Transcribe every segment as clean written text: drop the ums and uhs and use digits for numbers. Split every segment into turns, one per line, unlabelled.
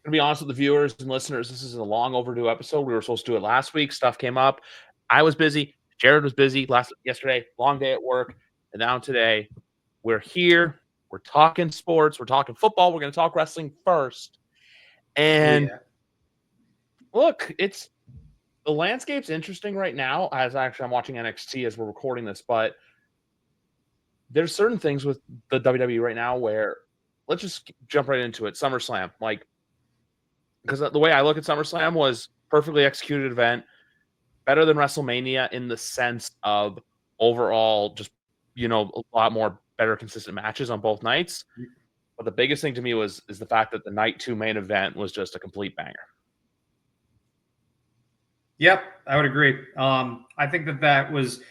To be honest with the viewers and listeners, this is a long overdue episode. We were supposed to do it last week. Stuff came up. I was busy. Jared was busy yesterday. Long day at work. And now today, we're here. We're talking sports. We're talking football. We're going to talk wrestling first.
Oh
And
yeah.
look, the landscape's interesting right now. I'm watching NXT as we're recording this, but there's certain things with the WWE right now where let's just jump right into it. SummerSlam, because the way I look at SummerSlam was perfectly executed event, better than WrestleMania in the sense of overall, just a lot more better consistent matches on both nights. But the biggest thing to me is the fact that the night 2 main event was just a complete banger.
Yep, I would agree. I think that was,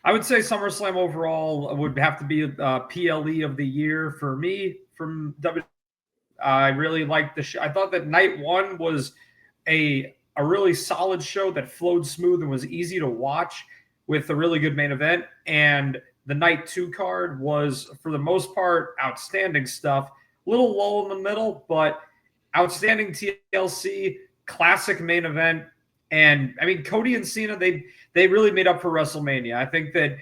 I would say SummerSlam overall would have to be PLE of the year for me from WWE. I really liked the show. I thought that night 1 was a really solid show that flowed smooth and was easy to watch with a really good main event. And the night 2 card was, for the most part, outstanding stuff. A little lull in the middle, but outstanding TLC, classic main event. And I mean, Cody and Cena, they really made up for WrestleMania. I think that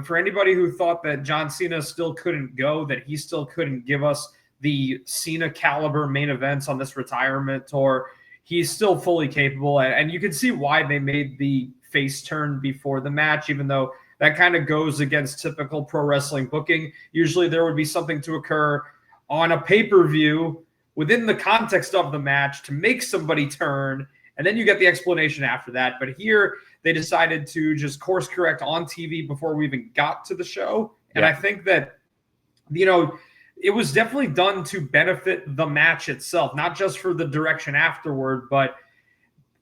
for anybody who thought that John Cena still couldn't go, that he still couldn't give us the Cena caliber main events on this retirement tour, he's still fully capable. And you can see why they made the face turn before the match, even though that kind of goes against typical pro wrestling booking. Usually there would be something to occur on a pay-per-view within the context of the match to make somebody turn, and then you get the explanation after that. But here they decided to just course correct on TV before we even got to the show. And
Yeah.
I think that, it was definitely done to benefit the match itself, not just for the direction afterward, but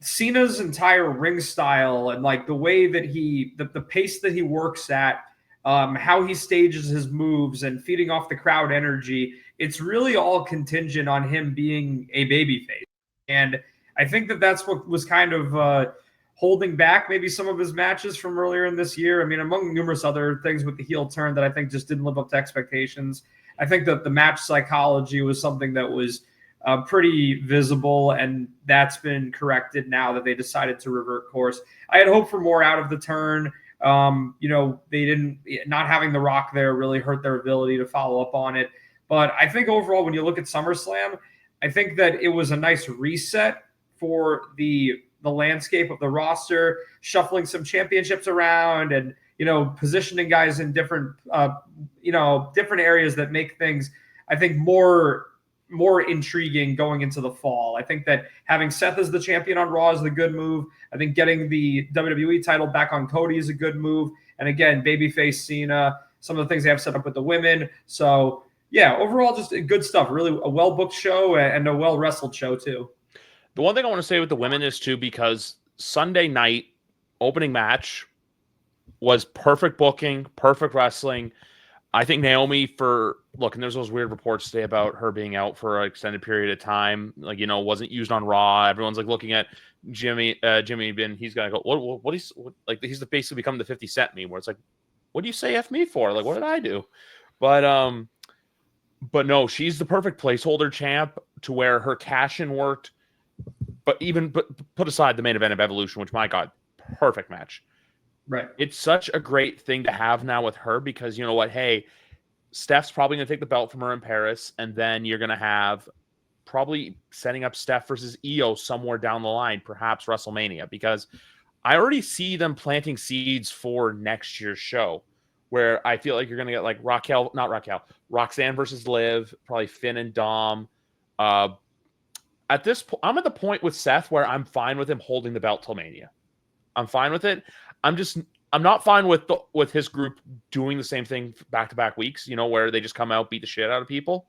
Cena's entire ring style and like the way that the pace that he works at, how he stages his moves and feeding off the crowd energy. It's really all contingent on him being a babyface. And I think that that's what was kind of holding back maybe some of his matches from earlier in this year. I mean, among numerous other things with the heel turn that I think just didn't live up to expectations. I think that the match psychology was something that was pretty visible, and that's been corrected now that they decided to revert course. I had hoped for more out of the turn. They didn't, not having The Rock there really hurt their ability to follow up on it. But I think overall, when you look at SummerSlam, I think that it was a nice reset for the landscape of the roster, shuffling some championships around and, positioning guys in different areas that make things, I think, more intriguing going into the fall. I think that having Seth as the champion on Raw is a good move. I think getting the WWE title back on Cody is a good move. And again, babyface Cena, some of the things they have set up with the women. So yeah, overall, just good stuff. Really a well-booked show and a well-wrestled show too.
The one thing I want to say with the women is too, because Sunday night opening match was perfect booking, perfect wrestling. I think Naomi and there's those weird reports today about her being out for an extended period of time, wasn't used on Raw. Everyone's looking at Jimmy Ben. He's gonna go, what he's he's basically become the 50 Cent meme where it's like, what do you say F me for? Like, what did I do? But no, she's the perfect placeholder champ to where her cash-in worked. But put aside the main event of Evolution, which, my God, perfect match.
Right.
It's such a great thing to have now with her because you know what? Hey, Steph's probably going to take the belt from her in Paris, and then you're going to have probably setting up Steph versus Io somewhere down the line, perhaps WrestleMania, because I already see them planting seeds for next year's show where I feel like you're going to get Roxanne versus Liv, probably Finn and Dom. At this point, I'm at the point with Seth where I'm fine with him holding the belt till Mania. I'm fine with it. I'm not fine with his group doing the same thing back-to-back weeks, where they just come out, beat the shit out of people.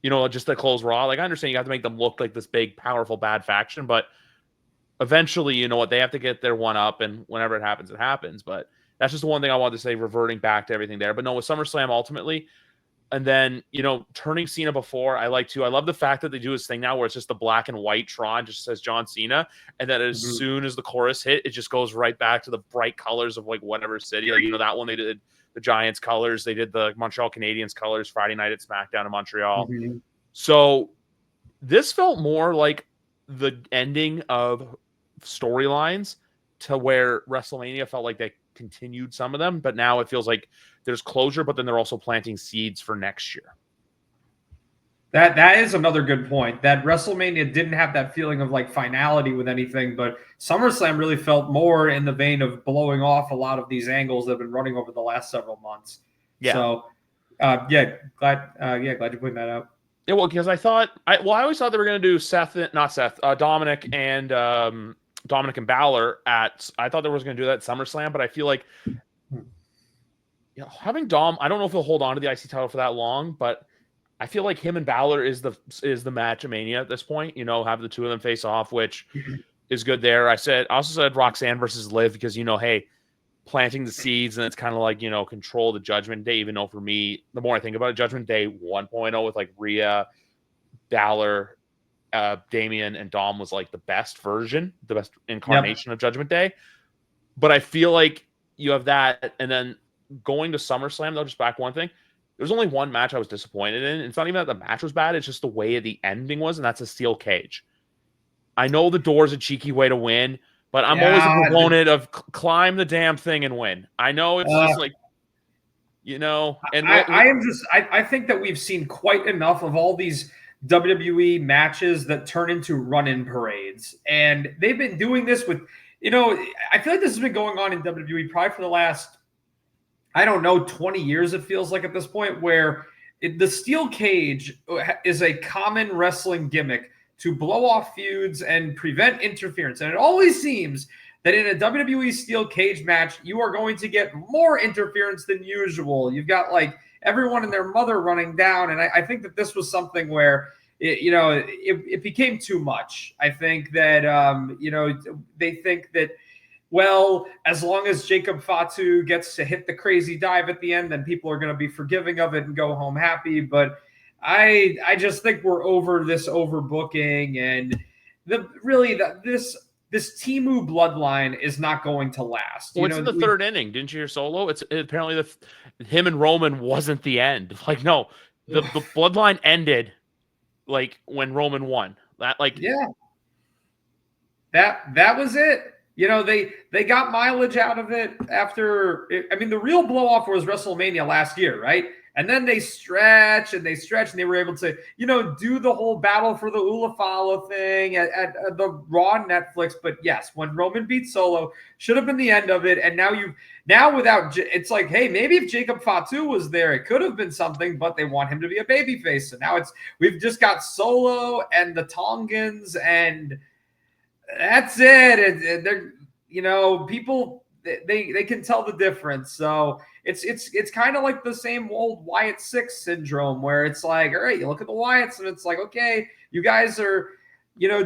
Just to close Raw. I understand you have to make them look like this big, powerful, bad faction, but eventually, they have to get their one up, and whenever it happens, it happens. But that's just the one thing I wanted to say, reverting back to everything there. But no, with SummerSlam, ultimately, and then, turning Cena before, I love the fact that they do this thing now where it's just the black and white Tron, just says John Cena. And then as soon as the chorus hit, it just goes right back to the bright colors of whatever city. That one they did the Giants colors. They did the Montreal Canadiens colors Friday night at SmackDown in Montreal. Mm-hmm. So This felt more like the ending of storylines to where WrestleMania felt like they continued some of them, but now it feels like there's closure, but then they're also planting seeds for next year.
That is another good point. That WrestleMania didn't have that feeling of like finality with anything, but SummerSlam really felt more in the vein of blowing off a lot of these angles that have been running over the last several months.
Yeah.
So, glad you pointed that out.
Yeah, well, because I always thought they were going to do Dominic and Balor I thought they was going to do that at SummerSlam, but I feel like having Dom, I don't know if he'll hold on to the IC title for that long, but I feel like him and Balor is the match of Mania at this point. Have the two of them face off, which is good there. I also said Roxanne versus Liv because hey, planting the seeds, and it's kind of like control the Judgment Day. Even though for me, the more I think about it, Judgment Day 1.0 with like Rhea, Balor, Damian, and Dom was like the best incarnation of Judgment Day. But I feel like you have that, and then going to SummerSlam, though, just back one thing. There's only one match I was disappointed in. It's not even that the match was bad. It's just the way the ending was, and that's a steel cage. I know the door's a cheeky way to win, but I'm always a proponent of climb the damn thing and win. I know it's just like, and
I think that we've seen quite enough of all these WWE matches that turn into run-in parades. And they've been doing this with, I feel like this has been going on in WWE probably for the last, 20 years, it feels like at this point, where the steel cage is a common wrestling gimmick to blow off feuds and prevent interference. And it always seems that in a WWE steel cage match, you are going to get more interference than usual. You've got like everyone and their mother running down. And I think that this was something where, it became too much. I think that, they think that, well, as long as Jacob Fatu gets to hit the crazy dive at the end, then people are going to be forgiving of it and go home happy. But I just think we're over this overbooking, and this Timu bloodline is not going to last.
Well, it's in the third inning. Didn't you hear Solo? It's apparently him and Roman wasn't the end. Like, no, the bloodline ended like when Roman won. That
was it. They got mileage out of it after. The real blow off was WrestleMania last year, right? And then they stretch and they were able to, do the whole battle for the Ulafala thing at the Raw Netflix. But yes, when Roman beat Solo, should have been the end of it. And now without, it's like, hey, maybe if Jacob Fatu was there, it could have been something, but they want him to be a babyface. So now we've just got Solo and the Tongans, and that's it. They're, people, they can tell the difference. So it's kind of like the same old Wyatt Six syndrome, where it's like, all right, you look at the Wyatts and it's like, okay, you guys are,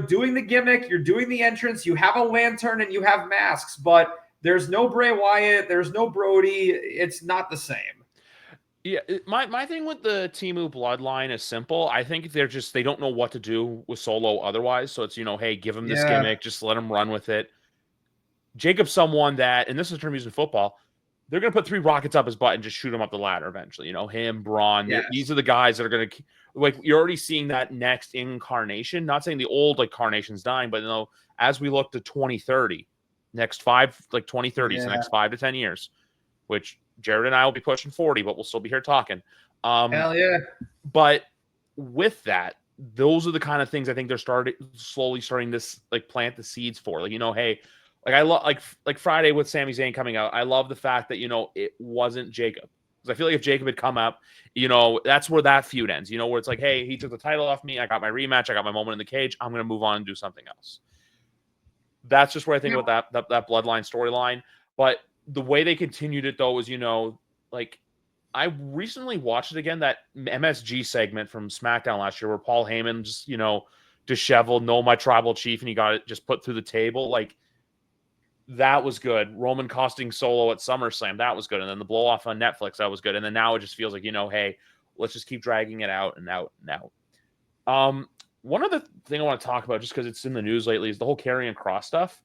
doing the gimmick, you're doing the entrance, you have a lantern and you have masks, but there's no Bray Wyatt, there's no Brody. It's not the same.
Yeah, my thing with the Timu bloodline is simple. I think they don't know what to do with Solo otherwise. So it's, hey, give him this gimmick, just let him run with it. Jacob's someone that, and this is a term used in football, they're going to put 3 rockets up his butt and just shoot him up the ladder eventually. Him, Braun. Yes. These are the guys that are going to, like, you're already seeing that next incarnation. Not saying the old incarnation's dying, but as we look to 2030, next 2030, the next 5 to 10 years, which Jared and I will be pushing 40, but we'll still be here talking.
Hell yeah.
But with that, those are the kind of things I think they're slowly starting to plant the seeds for. Hey, I love like Friday with Sami Zayn coming out. I love the fact that it wasn't Jacob, because I feel like if Jacob had come up, that's where that feud ends. Where it's like, hey, he took the title off me. I got my rematch. I got my moment in the cage. I'm going to move on and do something else. That's just where I think about that bloodline storyline. But the way they continued it, though, was, I recently watched it again, that MSG segment from SmackDown last year where Paul Heyman just, disheveled, no, my tribal chief, and he got it just put through the table. That was good. Roman costing Solo at SummerSlam, that was good. And then the blow off on Netflix, that was good. And then now it just feels like, hey, let's just keep dragging it out and out and out. One other thing I want to talk about, just because it's in the news lately, is the whole Karrion Kross stuff.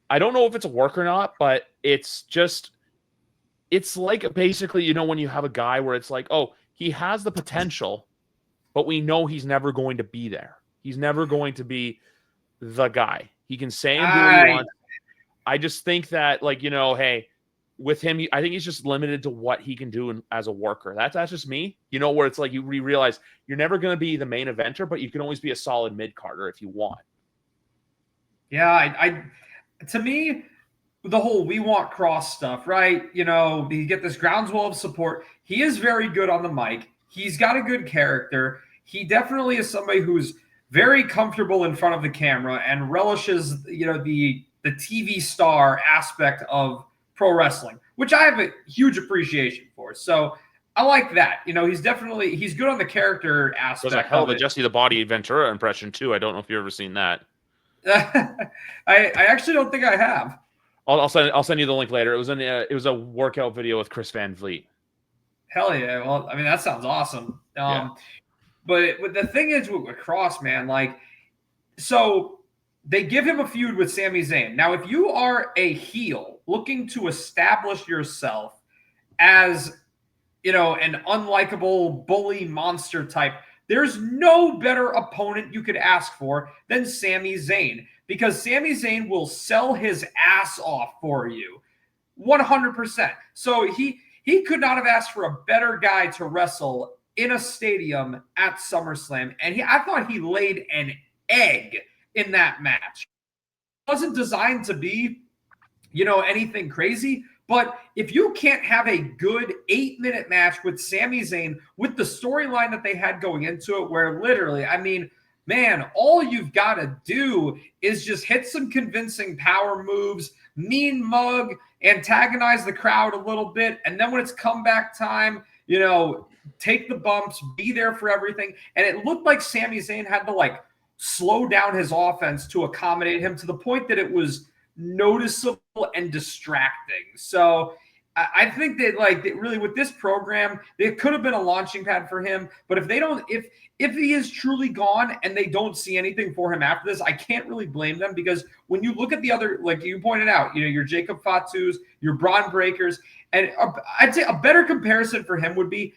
I don't know if it's a work or not, but it's like basically, when you have a guy where it's like, oh, he has the potential, but we know he's never going to be there. He's never going to be the guy. He can say and do what he wants. I just think that, like, hey, with him, I think he's just limited to what he can do as a worker. That's just me, where it's like you realize you're never going to be the main eventer, but you can always be a solid mid-carder if you want.
Yeah, to me, the whole we want Cross stuff, right? You get this groundswell of support. He is very good on the mic. He's got a good character. He definitely is somebody who's very comfortable in front of the camera and relishes, the TV star aspect of pro wrestling, which I have a huge appreciation for. So I like that. He's good on the character aspect.
There's a hell of a Jesse the Body Ventura impression too. I don't know if you've ever seen that.
I actually don't think I have.
I'll send you the link later. It was a workout video with Chris Van Vliet.
Hell yeah! Well, I mean that sounds awesome.
Yeah.
But the thing is with Cross, man, so they give him a feud with Sami Zayn. Now, if you are a heel looking to establish yourself as, an unlikable bully monster type, there's no better opponent you could ask for than Sami Zayn, because Sami Zayn will sell his ass off for you 100%. So he could not have asked for a better guy to wrestle in a stadium at SummerSlam. And I thought he laid an egg in that match. It wasn't designed to be, anything crazy. But if you can't have a good 8-minute match with Sami Zayn, with the storyline that they had going into it, where literally, I mean, man, all you've got to do is just hit some convincing power moves, mean mug, antagonize the crowd a little bit. And then when it's comeback time, take the bumps, be there for everything. And it looked like Sami Zayn had to slow down his offense to accommodate him, to the point that it was noticeable and distracting. So I think that really with this program, it could have been a launching pad for him. But if he is truly gone and they don't see anything for him after this, I can't really blame them, because when you look at the other, like you pointed out, your Jacob Fatu's, your Braun Breakers, and I'd say a better comparison for him would be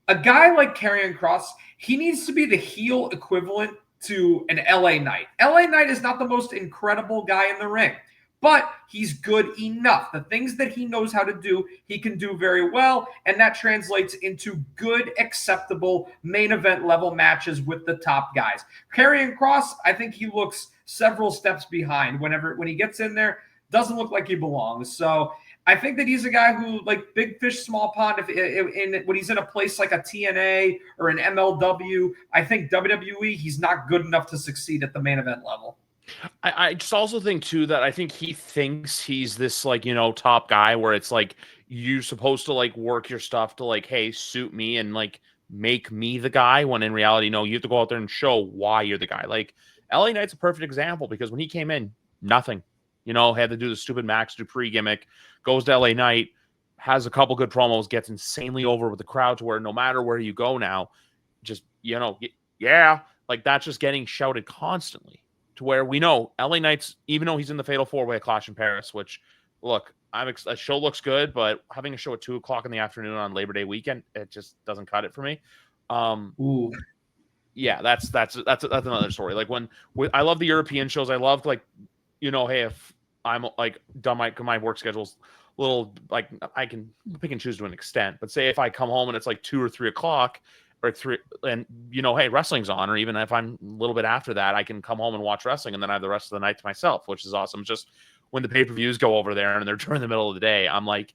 a guy like Karrion Kross. He needs to be the heel equivalent to an LA Knight. LA Knight is not the most incredible guy in the ring, but he's good enough. The things that he knows how to do, he can do very well, and that translates into good, acceptable main event level matches with the top guys. Karrion Kross, I think he looks several steps behind when he gets in there. Doesn't look like he belongs. So I think that he's a guy who, big fish, small pond. When he's in a place like a TNA or an MLW, I think WWE, he's not good enough to succeed at the main event level.
I just also think too that I think he thinks he's this top guy, where it's you're supposed to work your stuff to hey, suit me and make me the guy, when in reality, no, you have to go out there and show why you're the guy. LA Knight's a perfect example, because when he came in, nothing, had to do the stupid Max Dupree gimmick, goes to LA Knight, has a couple good promos, gets insanely over with the crowd, to where no matter where you go now, just, yeah, that's just getting shouted constantly. To where we know LA Knight's, even though he's in the Fatal 4-Way at Clash in Paris, which, look, a show looks good, but having a show at 2:00 in the afternoon on Labor Day weekend, it just doesn't cut it for me. Yeah, that's another story. I love the European shows. I love hey, if I'm done my work schedule's a little, I can pick and choose to an extent, but say if I come home and it's 2 or 3 o'clock, or 3, and hey, wrestling's on, or even if I'm a little bit after that, I can come home and watch wrestling, and then I have the rest of the night to myself, which is awesome. Just when the pay-per-views go over there and they're during the middle of the day, I'm and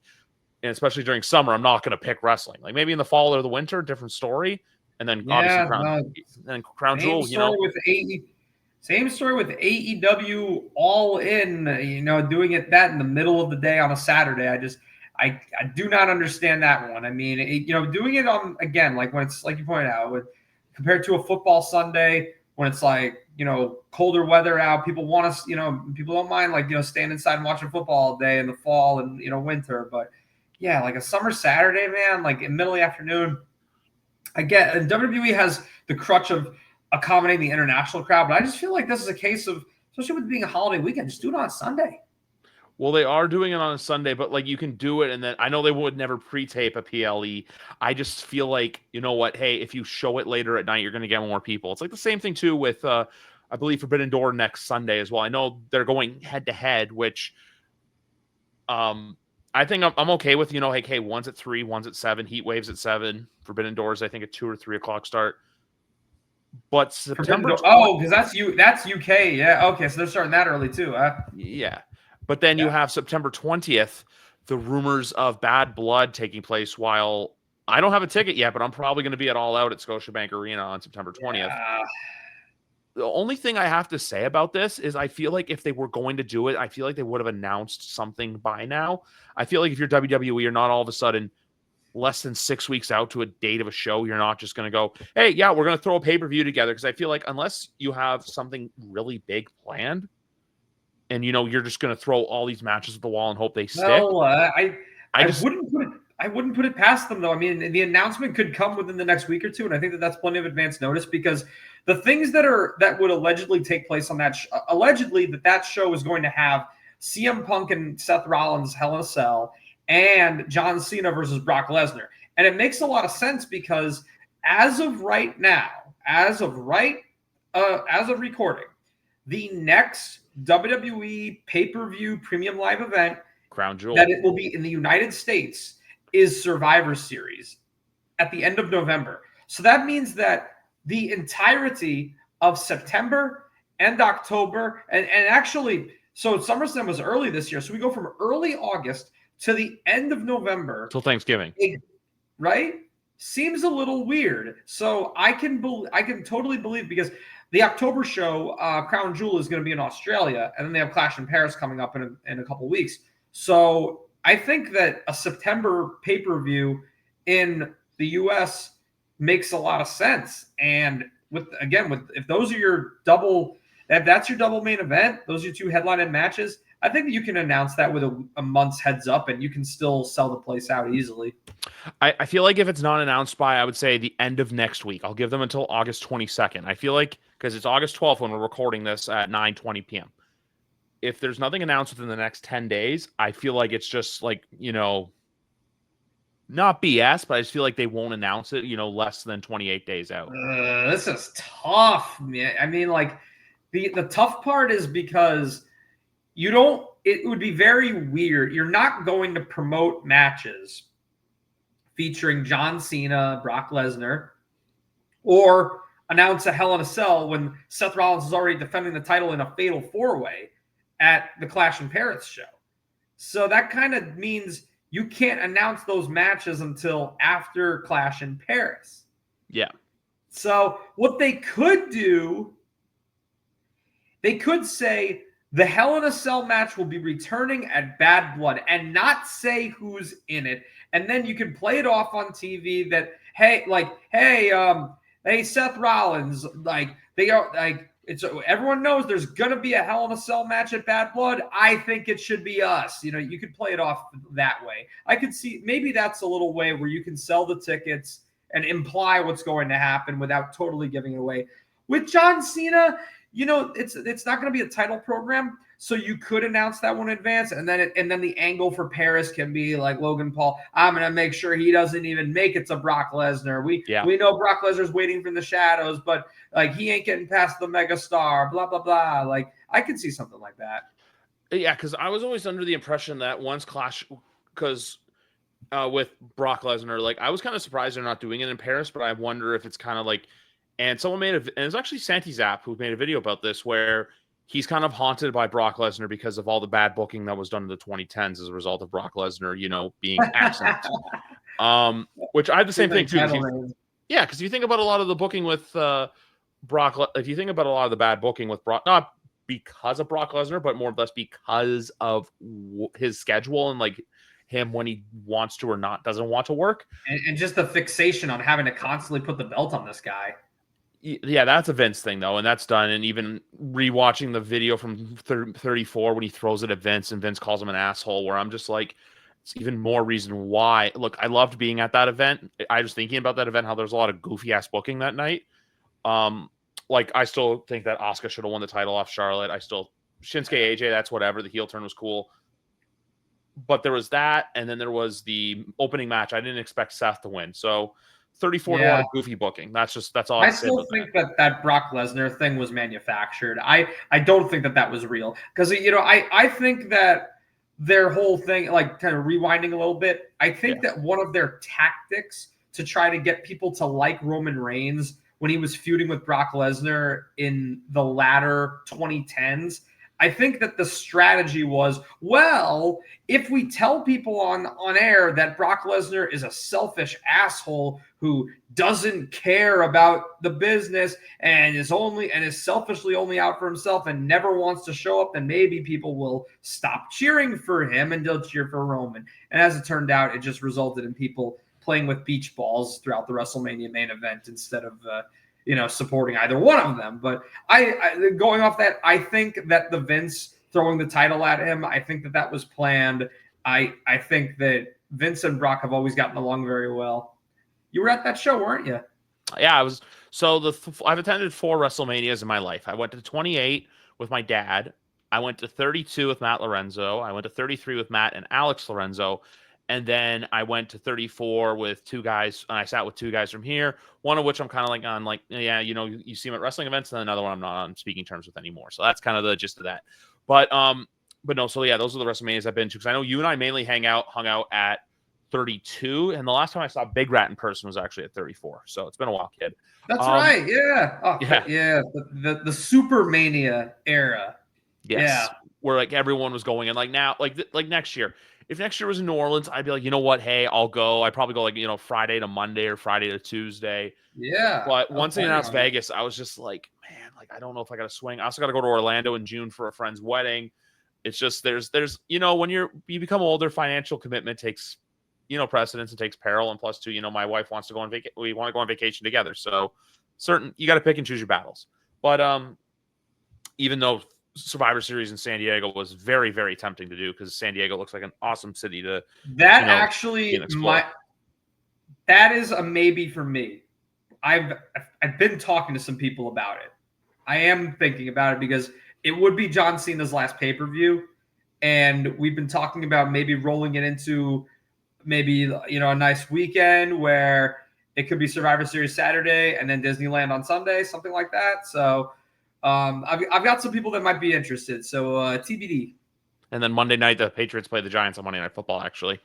especially during summer, I'm not going to pick wrestling. Maybe in the fall or the winter, different story. And then obviously Crown Jewel,
Same story with AEW All In, doing that in the middle of the day on a Saturday. I do not understand that one. I mean, doing it on, again, when it's like you pointed out, compared to a football Sunday, when it's colder weather out, people want us, people don't mind staying inside and watching football all day in the fall and winter. But yeah, a summer Saturday, man, in the middle of the afternoon. I get, and WWE has the crutch of accommodating the international crowd, but I just feel like this is a case of, especially with being a holiday weekend, just do it on Sunday.
Well, they are doing it on a Sunday, but like you can do it, and then I know they would never pre-tape a PLE. I just feel like, you know what? Hey, if you show it later at night, you're going to get more people. It's like the same thing too with, I believe, Forbidden Door next Sunday as well. I know they're going head to head, which, I think I'm okay with. You know, like, hey, one's at 3, one's at 7, Heat Waves at 7, Forbidden Doors I think at 2 or 3 o'clock start. But September 20th,
oh, because that's UK. Yeah. Okay, so they're starting that early too.
yeah. But then you have September 20th, the rumors of Bad Blood taking place while I don't have a ticket yet, but I'm probably going to be at All Out at Scotiabank Arena on September 20th.
Yeah.
The only thing I have to say about this is I feel like if they were going to do it, I feel like they would have announced something by now. I feel like if you're WWE, you're not all of a sudden less than 6 weeks out to a date of a show. You're not just going to go, hey, yeah, we're going to throw a pay-per-view together. Because I feel like unless you have something really big planned, and you know you're just going to throw all these matches at the wall and hope they stick.
Well, I wouldn't put it past them though. I mean, the announcement could come within the next week or two, and I think that's plenty of advance notice because the things that would allegedly take place on that allegedly that show is going to have CM Punk and Seth Rollins Hell in a Cell and John Cena versus Brock Lesnar, and it makes a lot of sense because as of right now, as of recording, the next WWE pay-per-view premium live event
Crown Jewel
that it will be in the United States is Survivor Series at the end of November. So that means that the entirety of September and October, and actually, so SummerSlam was early this year. So we go from early August to the end of November.
Till Thanksgiving.
Right? Seems a little weird. So I can totally believe because the October show, Crown Jewel, is going to be in Australia, and then they have Clash in Paris coming up in a couple weeks. So I think that a September pay-per-view in the U.S. makes a lot of sense. And if those are your if that's your double main event, those are your 2 headline matches, I think you can announce that with a month's heads up, and you can still sell the place out easily.
I feel like if it's not announced by, I would say, the end of next week, I'll give them until August 22nd. I feel like, because it's August 12th when we're recording this at 9:20 p.m. If there's nothing announced within the next 10 days, I feel like it's just like, you know, not BS, but I just feel like they won't announce it, you know, less than 28 days out.
This is tough, man. I mean, like, the tough part is because it would be very weird. You're not going to promote matches featuring John Cena, Brock Lesnar, or announce a Hell in a Cell when Seth Rollins is already defending the title in a fatal 4-way at the Clash in Paris show. So that kind of means you can't announce those matches until after Clash in Paris.
Yeah.
So what they could do, they could say the Hell in a Cell match will be returning at Bad Blood and not say who's in it. And then you can play it off on TV that, hey, Seth Rollins, everyone knows there's going to be a Hell in a Cell match at Bad Blood. I think it should be us. You know, you could play it off that way. I could see maybe that's a little way where you can sell the tickets and imply what's going to happen without totally giving it away. With John Cena, you know, it's not going to be a title program, so you could announce that one in advance, and then the angle for Paris can be like Logan Paul. I'm going to make sure he doesn't even make it to Brock Lesnar. We know Brock Lesnar's waiting from the shadows, but like he ain't getting past the megastar. Blah blah blah. Like I could see something like that.
Yeah, because I was always under the impression that once Clash, because with Brock Lesnar, like I was kind of surprised they're not doing it in Paris, but I wonder if it's kind of like. And someone and it's actually Santi Zap who made a video about this where he's kind of haunted by Brock Lesnar because of all the bad booking that was done in the 2010s as a result of Brock Lesnar, you know, being absent. Which I have the same thing too. Yeah, because you think about a lot of the booking with Brock, if you think about a lot of the bad booking with Brock, not because of Brock Lesnar, but more or less because of his schedule and like him when he wants to or not doesn't want to work.
And just the fixation on having to constantly put the belt on this guy.
Yeah, that's a Vince thing, though, and that's done. And even rewatching the video from 34 when he throws it at Vince and Vince calls him an asshole, where I'm just like, it's even more reason why. Look, I loved being at that event. I was thinking about that event, how there's a lot of goofy-ass booking that night. Like, I still think that Asuka should have won the title off Charlotte. Shinsuke AJ, that's whatever. The heel turn was cool. but there was that, and then there was the opening match. I didn't expect Seth to win, so 34 to 1 goofy booking. That's all I
I
have to say
still
about
think that Brock Lesnar thing was manufactured. I don't think that was real because I think that their whole thing, like kind of rewinding a little bit, I think that one of their tactics to try to get people to like Roman Reigns when he was feuding with Brock Lesnar in the latter 2010s, I think that the strategy was, well, if we tell people on air that Brock Lesnar is a selfish asshole who doesn't care about the business and is selfishly only out for himself and never wants to show up, then maybe people will stop cheering for him and they'll cheer for Roman. And as it turned out, it just resulted in people playing with beach balls throughout the WrestleMania main event instead of supporting either one of them. But I going off that, I think that the Vince throwing the title at him, I think that was planned. I think that Vince and Brock have always gotten along very well. You were at that show, weren't you?
Yeah, I was. So I've attended 4 WrestleManias in my life. I went to 28 with my dad. I went to 32 with Matt Lorenzo. I went to 33 with Matt and Alex Lorenzo. And then I went to 34 with 2 guys, and I sat with 2 guys from here, one of which I'm kind of like on, like, yeah, you see them at wrestling events, and another one I'm not on speaking terms with anymore. So that's kind of the gist of that. But no, so yeah, those are the WrestleManias I've been to, because I know you and I mainly hung out at 32, and the last time I saw Big Rat in person was actually at 34. So it's been a while, kid.
That's right. Yeah. Oh, yeah. The Super Mania era.
Yes.
Yeah.
Where like everyone was going, and like now, like next year. If next year was in New Orleans, I'd be like, you know what? Hey, I'll go. I'd probably go like, Friday to Monday or Friday to Tuesday.
Yeah.
But once they announced Vegas, I was just like, man, like, I don't know if I got to swing. I also got to go to Orlando in June for a friend's wedding. It's just, there's, when you become older, financial commitment takes, precedence and takes peril. And plus 2, my wife wants to go on vacation. We want to go on vacation together. So you got to pick and choose your battles. But even though Survivor Series in San Diego was very, very tempting to do, because San Diego looks like an awesome city to
that is a maybe for me. I've been talking to some people about it. I am thinking about it because it would be John Cena's last pay-per-view, and we've been talking about maybe rolling it into maybe a nice weekend where it could be Survivor Series Saturday and then Disneyland on Sunday, something like that. So I've got some people that might be interested. So TBD.
And then Monday night, the Patriots play the Giants on Monday Night Football, actually.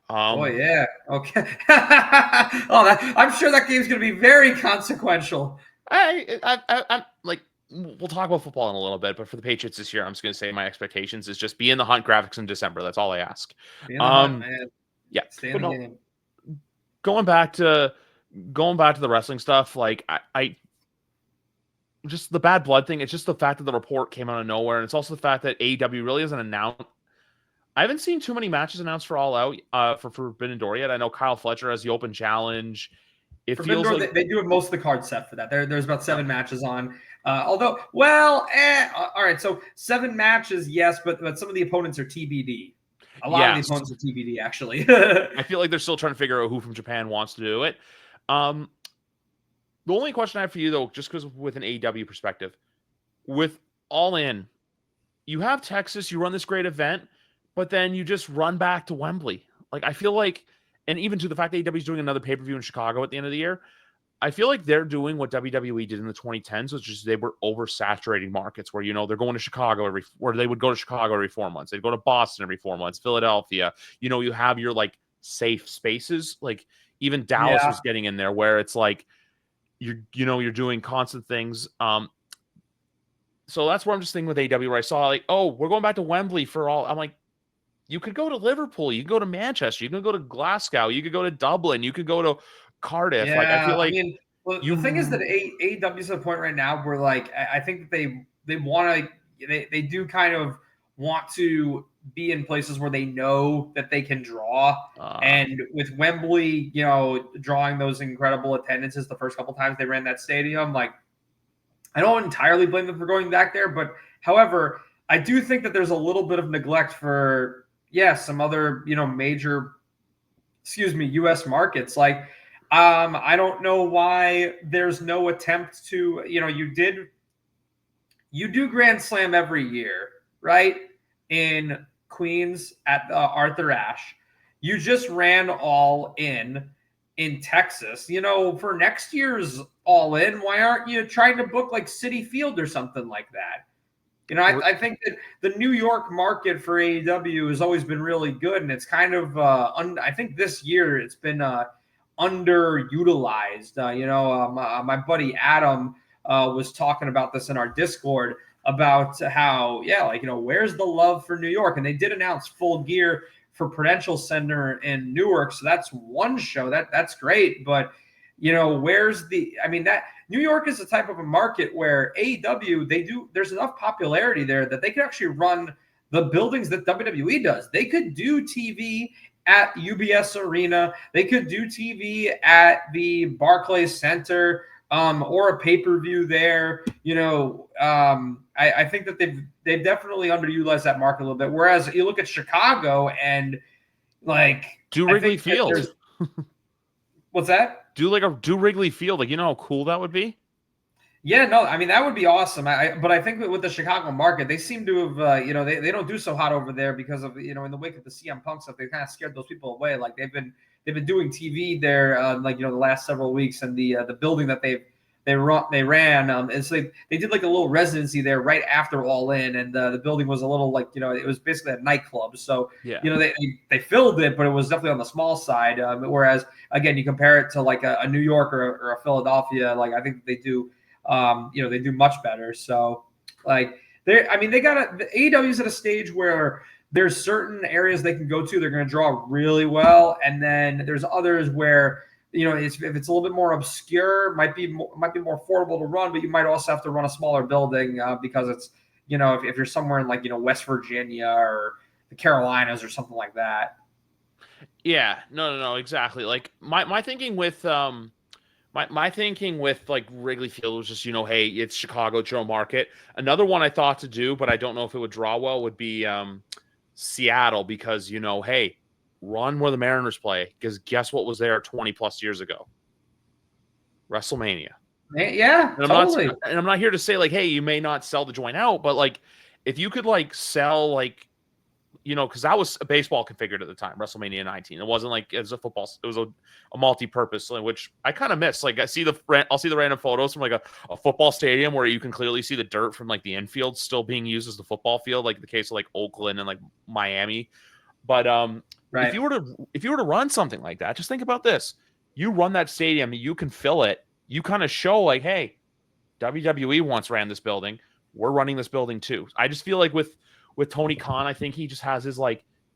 Oh, yeah. Okay. I'm sure that game's going to be very consequential.
I'm like, we'll talk about football in a little bit, but for the Patriots this year, I'm just going to say my expectations is just be in the hunt graphics in December. That's all I ask.
Be in the hunt, man.
Yeah.
Stay in the game.
Going back to the wrestling stuff, like I just the bad blood thing. It's just the fact that the report came out of nowhere, and it's also the fact that AEW really hasn't announced. I haven't seen too many matches announced for All Out for Forbidden Door yet. I know Kyle Fletcher has the open challenge. It feels like
they do have most of the card set for that. There's about 7 matches on. All right. So 7 matches, yes, but some of the opponents are TBD. A lot of the opponents are TBD, actually.
I feel like they're still trying to figure out who from Japan wants to do it. The only question I have for you, though, just because with an AEW perspective, with All In, you have Texas, you run this great event, but then you just run back to Wembley. Like, I feel like, and even to the fact that AEW is doing another pay-per-view in Chicago at the end of the year, I feel like they're doing what WWE did in the 2010s, which is they were oversaturating markets where, they're going to Chicago where they would go to Chicago every 4 months. They'd go to Boston every 4 months, Philadelphia. You have your, like, safe spaces. Like, even Dallas was getting in there where it's like, you're doing constant things. So that's where I'm just thinking with AEW, where I saw like, oh, we're going back to Wembley for all. I'm like, you could go to Liverpool, you could go to Manchester, you could go to Glasgow, you could go to Dublin, you could go to Cardiff.
Yeah,
like, I feel like
the thing is that AEW's at a point right now where, like, I think that they want to, they do kind of want to be in places where they know that they can draw. And with Wembley, drawing those incredible attendances the first couple times they ran that stadium, like, I don't entirely blame them for going back there. But however, I do think that there's a little bit of neglect for, some other, major, U.S. markets. Like, I don't know why there's no attempt to, you do Grand Slam every year, right? In Queens at Arthur Ashe. You just ran All in Texas. For next year's All In, why aren't you trying to book like Citi Field or something like that? I think that the New York market for AEW has always been really good, and it's kind of I think this year it's been underutilized. My buddy Adam was talking about this in our Discord about how, where's the love for New York? And they did announce Full Gear for Prudential Center in Newark, so that's one show that's great. But where's that New York is the type of a market where AEW there's enough popularity there that they could actually run the buildings that WWE does. They could do TV at UBS Arena. They could do TV at the Barclays Center, or a pay-per-view there. I think that they've definitely underutilized that market a little bit. Whereas you look at Chicago and
do Wrigley Field.
What's that?
Do Wrigley Field. How cool that would be?
Yeah, no, that would be awesome. But I think that with the Chicago market, they seem to have, they don't do so hot over there because of, in the wake of the CM Punk stuff, they kind of scared those people away. Like they've been doing TV there, the last several weeks, and the building that they ran, and so they did like a little residency there right after All In, and the building was a little it was basically a nightclub. So
yeah,
they filled it, but it was definitely on the small side. Whereas again, you compare it to like a New York or a Philadelphia, I think they do. They do much better. So AEW's at a stage where there's certain areas they can go to. They're going to draw really well. And then there's others where, if it's a little bit more obscure, might be more affordable to run, but you might also have to run a smaller building because it's, if you're somewhere in West Virginia or the Carolinas or something like that.
Yeah, no, exactly. My thinking with, My thinking with Wrigley Field was just, hey, it's Chicago, it's your market. Another one I thought to do, but I don't know if it would draw well, would be Seattle, because, hey, run where the Mariners play, because guess what was there 20 plus years ago? WrestleMania.
Yeah,
and
totally.
I'm not here to say hey, you may not sell the joint out, but if you could sell because that was a baseball configured at the time, WrestleMania 19. It wasn't it was a football. It was a multi-purpose, which I kind of miss. I'll see the random photos from a football stadium where you can clearly see the dirt from the infield still being used as the football field, like the case of Oakland and Miami. But
right.
if you were to run something like that, just think about this: you run that stadium, you can fill it. You kind of show hey, WWE once ran this building. We're running this building too. I just feel with Tony Khan, I think he just has his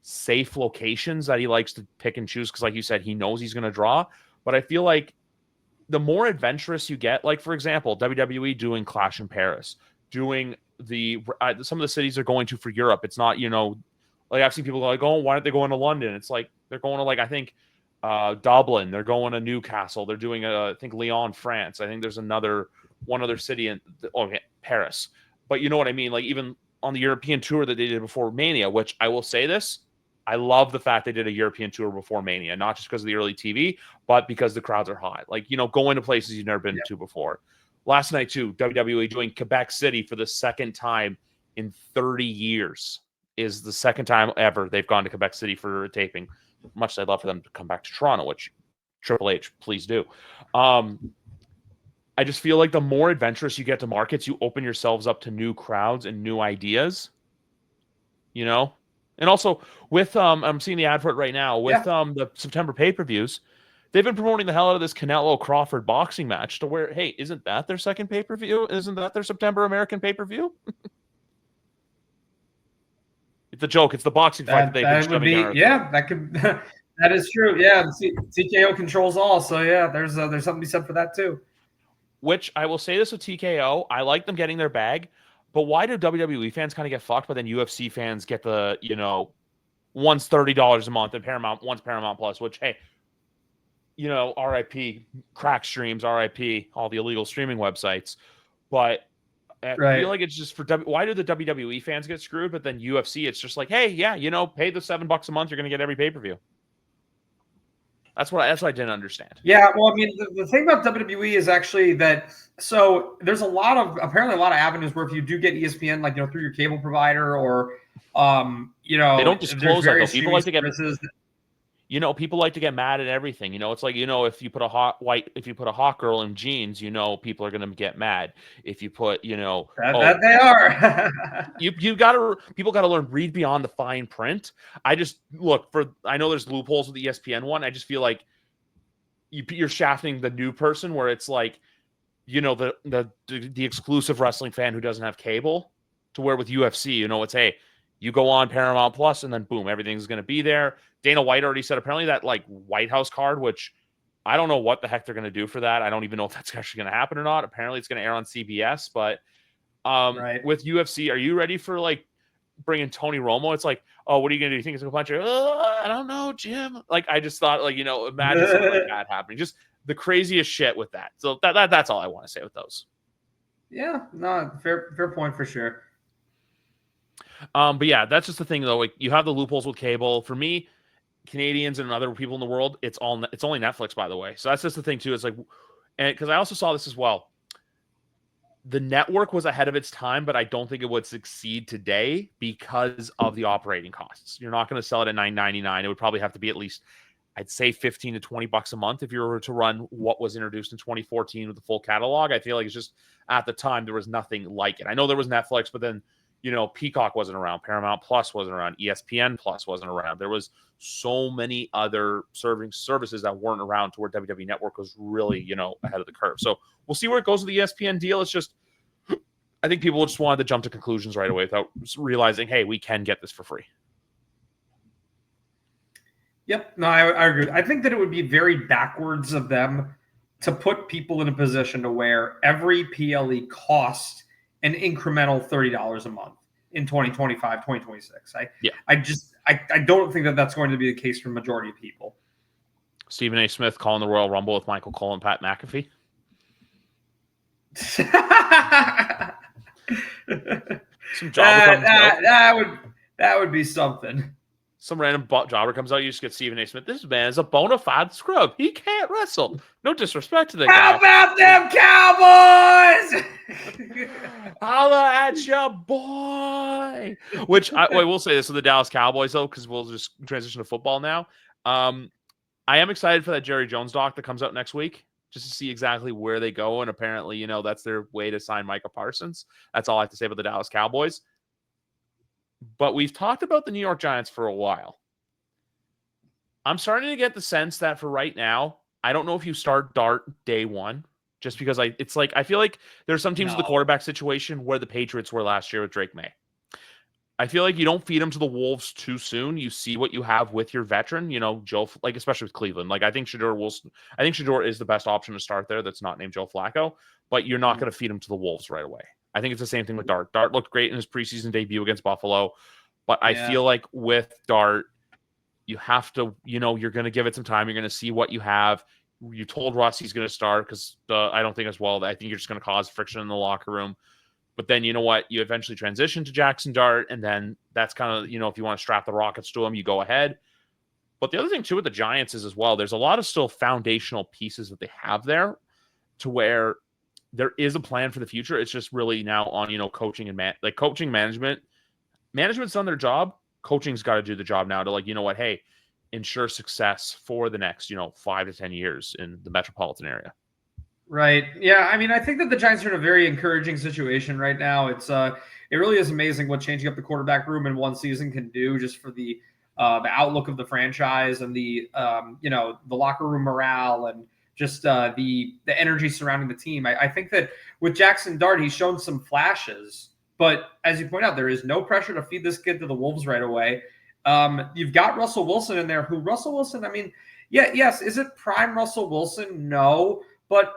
safe locations that he likes to pick and choose because, like you said, he knows he's going to draw. But I feel the more adventurous you get, for example, WWE doing Clash in Paris, doing some of the cities they're going to for Europe. It's not, I've seen people go, oh, why aren't they going to London? It's they're going to I think Dublin. They're going to Newcastle. They're doing I think Lyon, France. I think there's one other city in Paris. But you know what I mean? Even on the European tour that they did before Mania, which I will say this, I love the fact they did a European tour before Mania, not just because of the early TV, but because the crowds are high. Going to places you've never been to before. Last night too, WWE doing Quebec City for the second time in 30 years is the second time ever they've gone to Quebec City for a taping. Much as I'd love for them to come back to Toronto, which Triple H, please do. I just feel the more adventurous you get to markets, you open yourselves up to new crowds and new ideas, And also with, I'm seeing the ad for it right now, with the September pay-per-views, they've been promoting the hell out of this Canelo-Crawford boxing match to where, hey, isn't that their second pay-per-view? Isn't that their September American pay-per-view? It's a joke. It's the boxing fight that they've been shoving down.
Yeah, that could... that is true. Yeah, TKO controls all. So, yeah, there's something to be said for that, too.
Which I will say this with TKO, I like them getting their bag, but why do WWE fans kind of get fucked, but then UFC fans get the, one's $30 a month and one's Paramount Plus, which, hey, RIP, crack streams, RIP, all the illegal streaming websites. But I feel it's just for why do the WWE fans get screwed, but then UFC, it's just hey, yeah, pay the $7 a month, you're going to get every pay-per-view. That's what I didn't understand.
Yeah, well, I mean, the thing about WWE is actually that there's apparently a lot of avenues where if you do get ESPN, like through your cable provider or
They don't
there's
disclose that though.
various
People
streaming
like to get
services.
people like to get mad at everything. It's like, if you put a hot girl in jeans, people are gonna get mad. If you put,
That they are.
people gotta learn, read beyond the fine print. I know there's loopholes with the ESPN one. I just feel like you're shafting the new person where it's like, the exclusive wrestling fan who doesn't have cable, to where with UFC, it's, hey, you go on Paramount Plus and then boom, everything's going to be there. Dana White already said apparently that like White House card, which I don't know what the heck they're going to do for that. I don't even know if that's actually going to happen or not. Apparently it's going to air on CBS, but
Right.
with UFC, are you ready for like bringing Tony Romo? It's like, oh, what are you going to do? You think it's going to punch you? I don't know, Jim. Like, I just thought, like, imagine something like that happening. Just the craziest shit with that. So that's all I want to say with those.
Yeah, no, fair point for sure.
But yeah, that's just the thing though. Like, you have the loopholes with cable. For me, Canadians and other people in the world, it's only Netflix, by the way. So that's just the thing too. It's like, and because I also saw this as well. The network was ahead of its time, but I don't think it would succeed today because of the operating costs. You're not going to sell it at $9.99. It would probably have to be at least, I'd say, $15 to $20 a month if you were to run what was introduced in 2014 with the full catalog. I feel like it's just, at the time, there was nothing like it. I know there was Netflix, but then, Peacock wasn't around, Paramount Plus wasn't around, ESPN Plus wasn't around. There was so many other services that weren't around to where WWE Network was really, ahead of the curve. So we'll see where it goes with the ESPN deal. It's just, I think people just wanted to jump to conclusions right away without realizing, hey, we can get this for free.
Yep. No, I agree. I think that it would be very backwards of them to put people in a position to where every PLE costs an incremental $30 a month in 2025, 2026. I don't think that that's going to be the case for the majority of people.
Stephen A. Smith calling the Royal Rumble with Michael Cole and Pat McAfee. Some jobber
that would be something.
Some random jobber comes out, you just get Stephen A. Smith. This man is a bona fide scrub. He can't wrestle. No disrespect to the guy.
How about them Cowboys?
Holla at ya, boy. Which I will say this with the Dallas Cowboys, though, because we'll just transition to football now. I am excited for that Jerry Jones doc that comes out next week, just to see exactly where they go. And apparently, that's their way to sign Micah Parsons. That's all I have to say about the Dallas Cowboys. But we've talked about the New York Giants for a while. I'm starting to get the sense that for right now, I don't know if you start Dart day one, just because I feel like there's some teams with the quarterback situation where the Patriots were last year with Drake May. I feel like you don't feed them to the Wolves too soon. You see what you have with your veteran, Joe, like especially with Cleveland. Like I think Shedeur is the best option to start there. That's not named Joe Flacco, but you're not going to feed him to the Wolves right away. I think it's the same thing with Dart. Dart looked great in his preseason debut against Buffalo, but I feel like with Dart, you have to, you're going to give it some time. You're going to see what you have. You told Russ he's going to start because I don't think as well. I think you're just going to cause friction in the locker room. But then, you know what? You eventually transition to Jackson Dart, and then that's kind of, if you want to strap the Rockets to him, you go ahead. But the other thing, too, with the Giants is as well, there's a lot of still foundational pieces that they have there to where there is a plan for the future. It's just really now on, coaching and coaching management. Management's done their job. Coaching's got to do the job now to hey, ensure success for the next, 5 to 10 years in the metropolitan area.
Right. Yeah. I mean, I think that the Giants are in a very encouraging situation right now. It really is amazing what changing up the quarterback room in one season can do just for the outlook of the franchise and the locker room morale and just the energy surrounding the team. I think that with Jackson Dart, he's shown some flashes, but as you point out, there is no pressure to feed this kid to the Wolves right away. You've got Russell Wilson in there, yes, is it prime Russell Wilson? No, but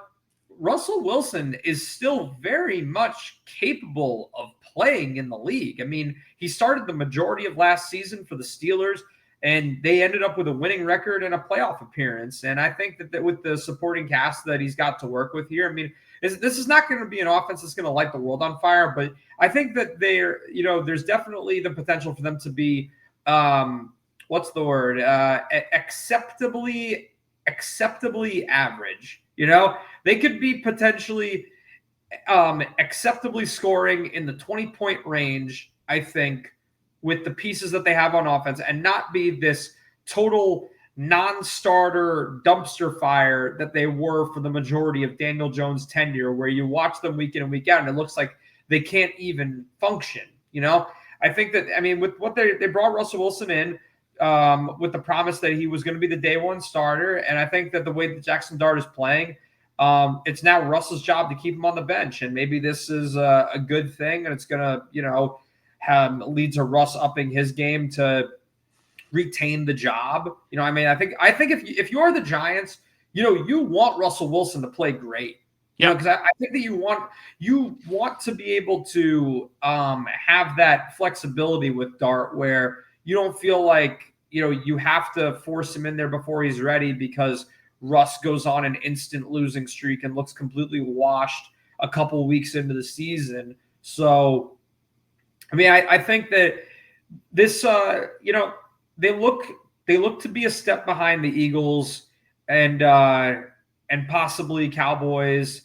Russell Wilson is still very much capable of playing in the league. I mean, he started the majority of last season for the Steelers, and they ended up with a winning record and a playoff appearance. And I think that with the supporting cast that he's got to work with here, I mean, this is not going to be an offense that's going to light the world on fire, but I think that there's definitely the potential for them to be, acceptably acceptably average. They could be potentially acceptably scoring in the 20-point range, I think, with the pieces that they have on offense, and not be this total non-starter dumpster fire that they were for the majority of Daniel Jones' tenure, where you watch them week in and week out and it looks like they can't even function. I think that, with what they brought Russell Wilson in with the promise that he was going to be the day one starter, and I think that the way that Jackson Dart is playing, it's now Russell's job to keep him on the bench, and maybe this is a good thing, and it's going to, lead to Russ upping his game to retain the job. I think if you are the Giants, you want Russell Wilson to play great. Because I think that you want to be able to have that flexibility with Dart, where you don't feel like you have to force him in there before he's ready, because Russ goes on an instant losing streak and looks completely washed a couple weeks into the season. So, I think that this, they look to be a step behind the Eagles and possibly Cowboys.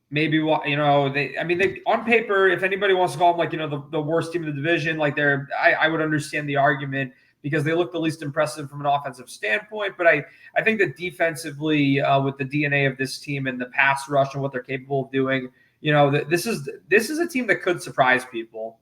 Maybe, they on paper, if anybody wants to call them like, the worst team in the division, like I would understand the argument, because they look the least impressive from an offensive standpoint. But I think that defensively, with the DNA of this team and the pass rush and what they're capable of doing, this is a team that could surprise people.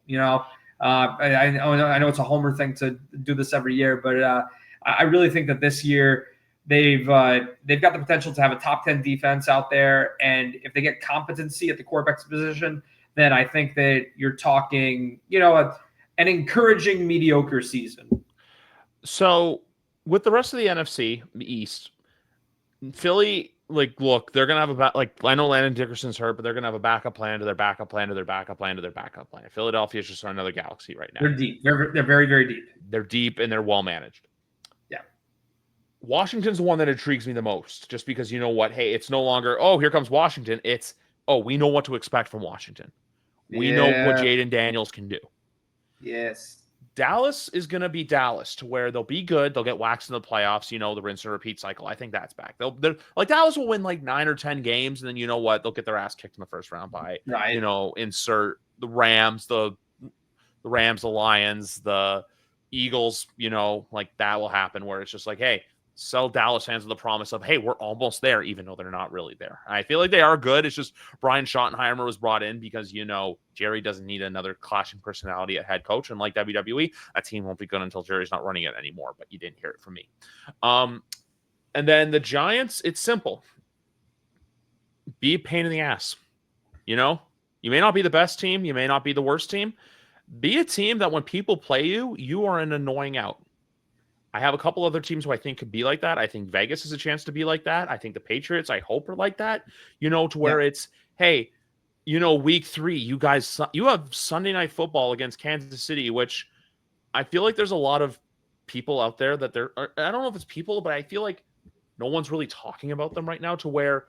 I know it's a homer thing to do this every year, but I really think that this year they've got the potential to have a top 10 defense out there, and if they get competency at the quarterback position, then I think that you're talking, an encouraging mediocre season.
So with the rest of the NFC East, Philly, look, they're going to have I know Landon Dickerson's hurt, but they're going to have a backup plan to their backup plan to their backup plan to their backup plan. Philadelphia is just another galaxy right now.
They're deep. They're very, very deep.
They're deep, and they're well managed.
Yeah.
Washington's the one that intrigues me the most, just because you know what? Hey, it's no longer, oh, here comes Washington. It's, oh, we know what to expect from Washington. We know what Jaden Daniels can do.
Yes.
Dallas is going to be Dallas, to where they'll be good. They'll get waxed in the playoffs, the rinse and repeat cycle. I think that's back. They're like, Dallas will win 9 or 10 games, and then you know what? They'll get their ass kicked in the first round by, insert the Rams, the Lions, the Eagles, that will happen, where it's just like, hey, sell Dallas fans with the promise of, hey, we're almost there, even though they're not really there. I feel like they are good. It's just Brian Schottenheimer was brought in because, Jerry doesn't need another clashing personality at head coach. And like WWE, that team won't be good until Jerry's not running it anymore, but you didn't hear it from me. And then the Giants, it's simple. Be a pain in the ass. You may not be the best team. You may not be the worst team. Be a team that when people play you, you are an annoying out. I have a couple other teams who I think could be like that. I think Vegas has a chance to be like that. I think the Patriots, I hope, are like that, to where it's, hey, week 3, you guys, you have Sunday Night Football against Kansas City, which I feel like there's a lot of people out there that I don't know if it's people, but I feel like no one's really talking about them right now, to where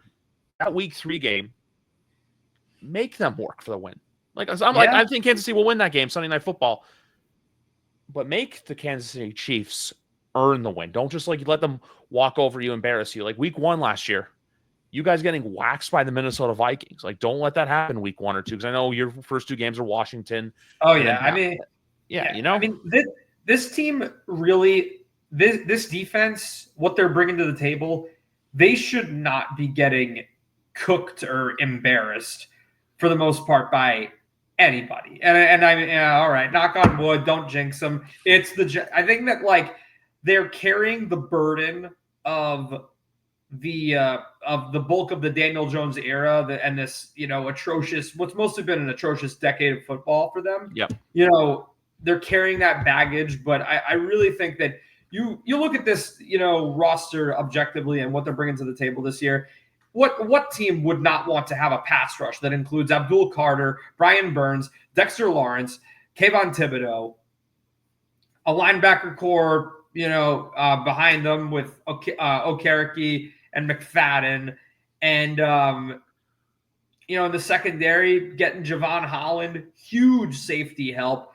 that week 3 game, make them work for the win. I think Kansas City will win that game, Sunday Night Football, but make the Kansas City Chiefs earn the win. Don't just let them walk over you, embarrass you. Like week 1 last year, you guys getting waxed by the Minnesota Vikings. Don't let that happen week 1 or 2, because I know your first 2 games are Washington.
Oh yeah, this team really, this defense, what they're bringing to the table, they should not be getting cooked or embarrassed for the most part by anybody. And all right, knock on wood, don't jinx them. I think that they're carrying the burden of the bulk of the Daniel Jones era, and this atrocious, what's mostly been an atrocious decade of football for them.
Yep.
They're carrying that baggage, but I really think that you look at this roster objectively and what they're bringing to the table this year. What team would not want to have a pass rush that includes Abdul Carter, Brian Burns, Dexter Lawrence, Kayvon Thibodeau, a linebacker core, behind them with Okereke and McFadden, and in the secondary, getting Javon Holland, huge safety help.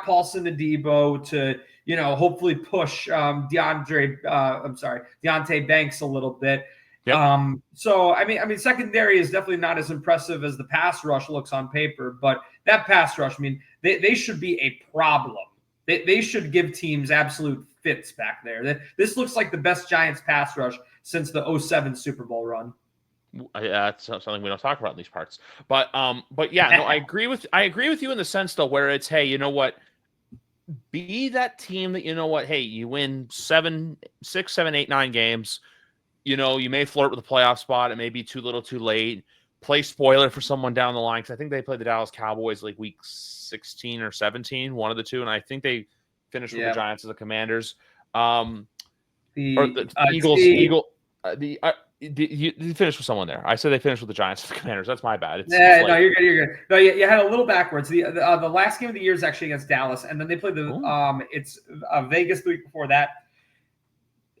Paulson and Debo to, hopefully push Deontay Banks a little bit.
Yep.
So I mean, secondary is definitely not as impressive as the pass rush looks on paper, but that pass rush, they should be a problem. They should give teams absolute fits back there. This looks like the best Giants pass rush since the 2007 Super Bowl run.
That's something we don't talk about in these parts. But yeah, no, I agree with you in the sense though, where it's, hey, you know what? Be that team that, hey, you win 7, 6, 7, 8, 9 games. You may flirt with a playoff spot. It may be too little, too late. Play spoiler for someone down the line, because I think they played the Dallas Cowboys like week 16 or 17, one of the two, and I think they finished with the Giants as the Commanders. Or the Eagles. You finished with someone there. I said they finished with the Giants and the Commanders. That's my bad.
No, you're good. You're good. No, you had a little backwards. The last game of the year is actually against Dallas, and then they played it's Vegas the week before that,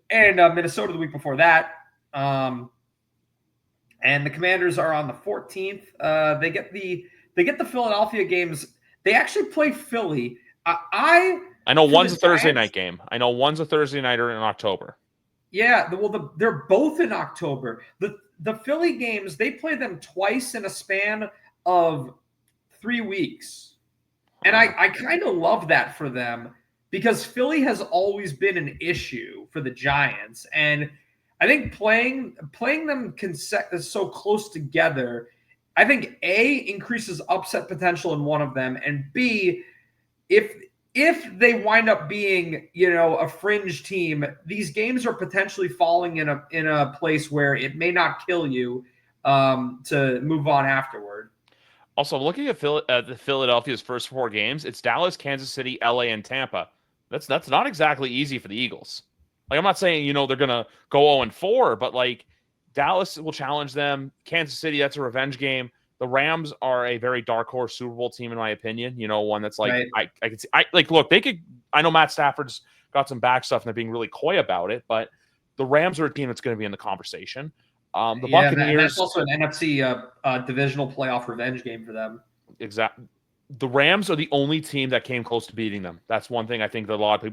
and Minnesota the week before that. And the Commanders are on the 14th. They get the Philadelphia games. They actually play Philly. I
know one's a Thursday night game. I know one's a Thursday nighter in October.
Yeah, they're both in October. The Philly games, they play them twice in a span of 3 weeks. And I kind of love that for them, because Philly has always been an issue for the Giants. And I think playing them so close together, I think A, increases upset potential in one of them, and B, if they wind up being, a fringe team, these games are potentially falling in a place where it may not kill you to move on afterward.
Also, looking at the Philadelphia's first 4 games, it's Dallas, Kansas City, LA, and Tampa. That's not exactly easy for the Eagles. Like, I'm not saying, they're going to go 0-4, but like Dallas will challenge them. Kansas City, that's a revenge game. The Rams are a very dark horse Super Bowl team, in my opinion. One that's like, right. I could see, look, they could, I know Matt Stafford's got some back stuff and they're being really coy about it, but the Rams are a team that's going to be in the conversation. The Buccaneers.
That's also an NFC divisional playoff revenge game for them.
Exactly. The Rams are the only team that came close to beating them. That's one thing I think that a lot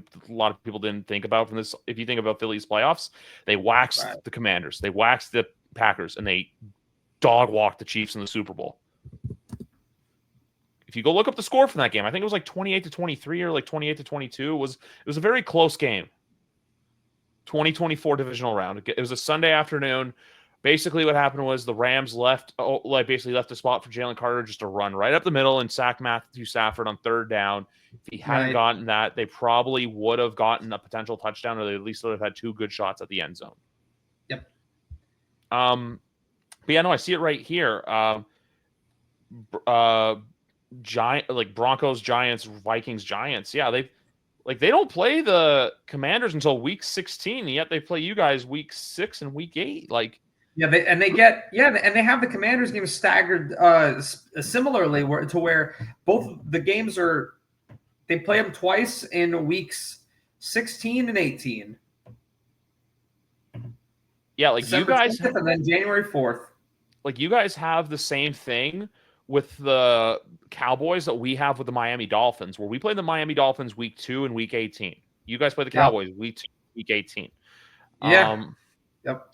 of people didn't think about from this. If you think about Philly's playoffs, they waxed the Commanders, they waxed the Packers, and they dog walked the Chiefs in the Super Bowl. If you go look up the score from that game, I think it was like 28-23 or like 28-22. It was a very close game. 2024 divisional round. It was a Sunday afternoon. Basically, what happened was the Rams left a spot for Jalen Carter just to run right up the middle and sack Matthew Stafford on 3rd down. If he hadn't gotten that, they probably would have gotten a potential touchdown, or they at least would have had 2 good shots at the end zone.
Yep.
But yeah, no, I see it right here. Broncos, Giants, Vikings, Giants. Yeah, they don't play the Commanders until week 16, and yet they play you guys week 6 and week 8.
And they have the Commanders game staggered similarly, where both the games they play them twice in weeks 16 and 18.
Yeah,
December
you guys,
and then January 4th.
You guys have the same thing with the Cowboys that we have with the Miami Dolphins, where we play the Miami Dolphins week 2 and week 18. You guys play the Cowboys week 2, week 18.
Yeah.
Yep.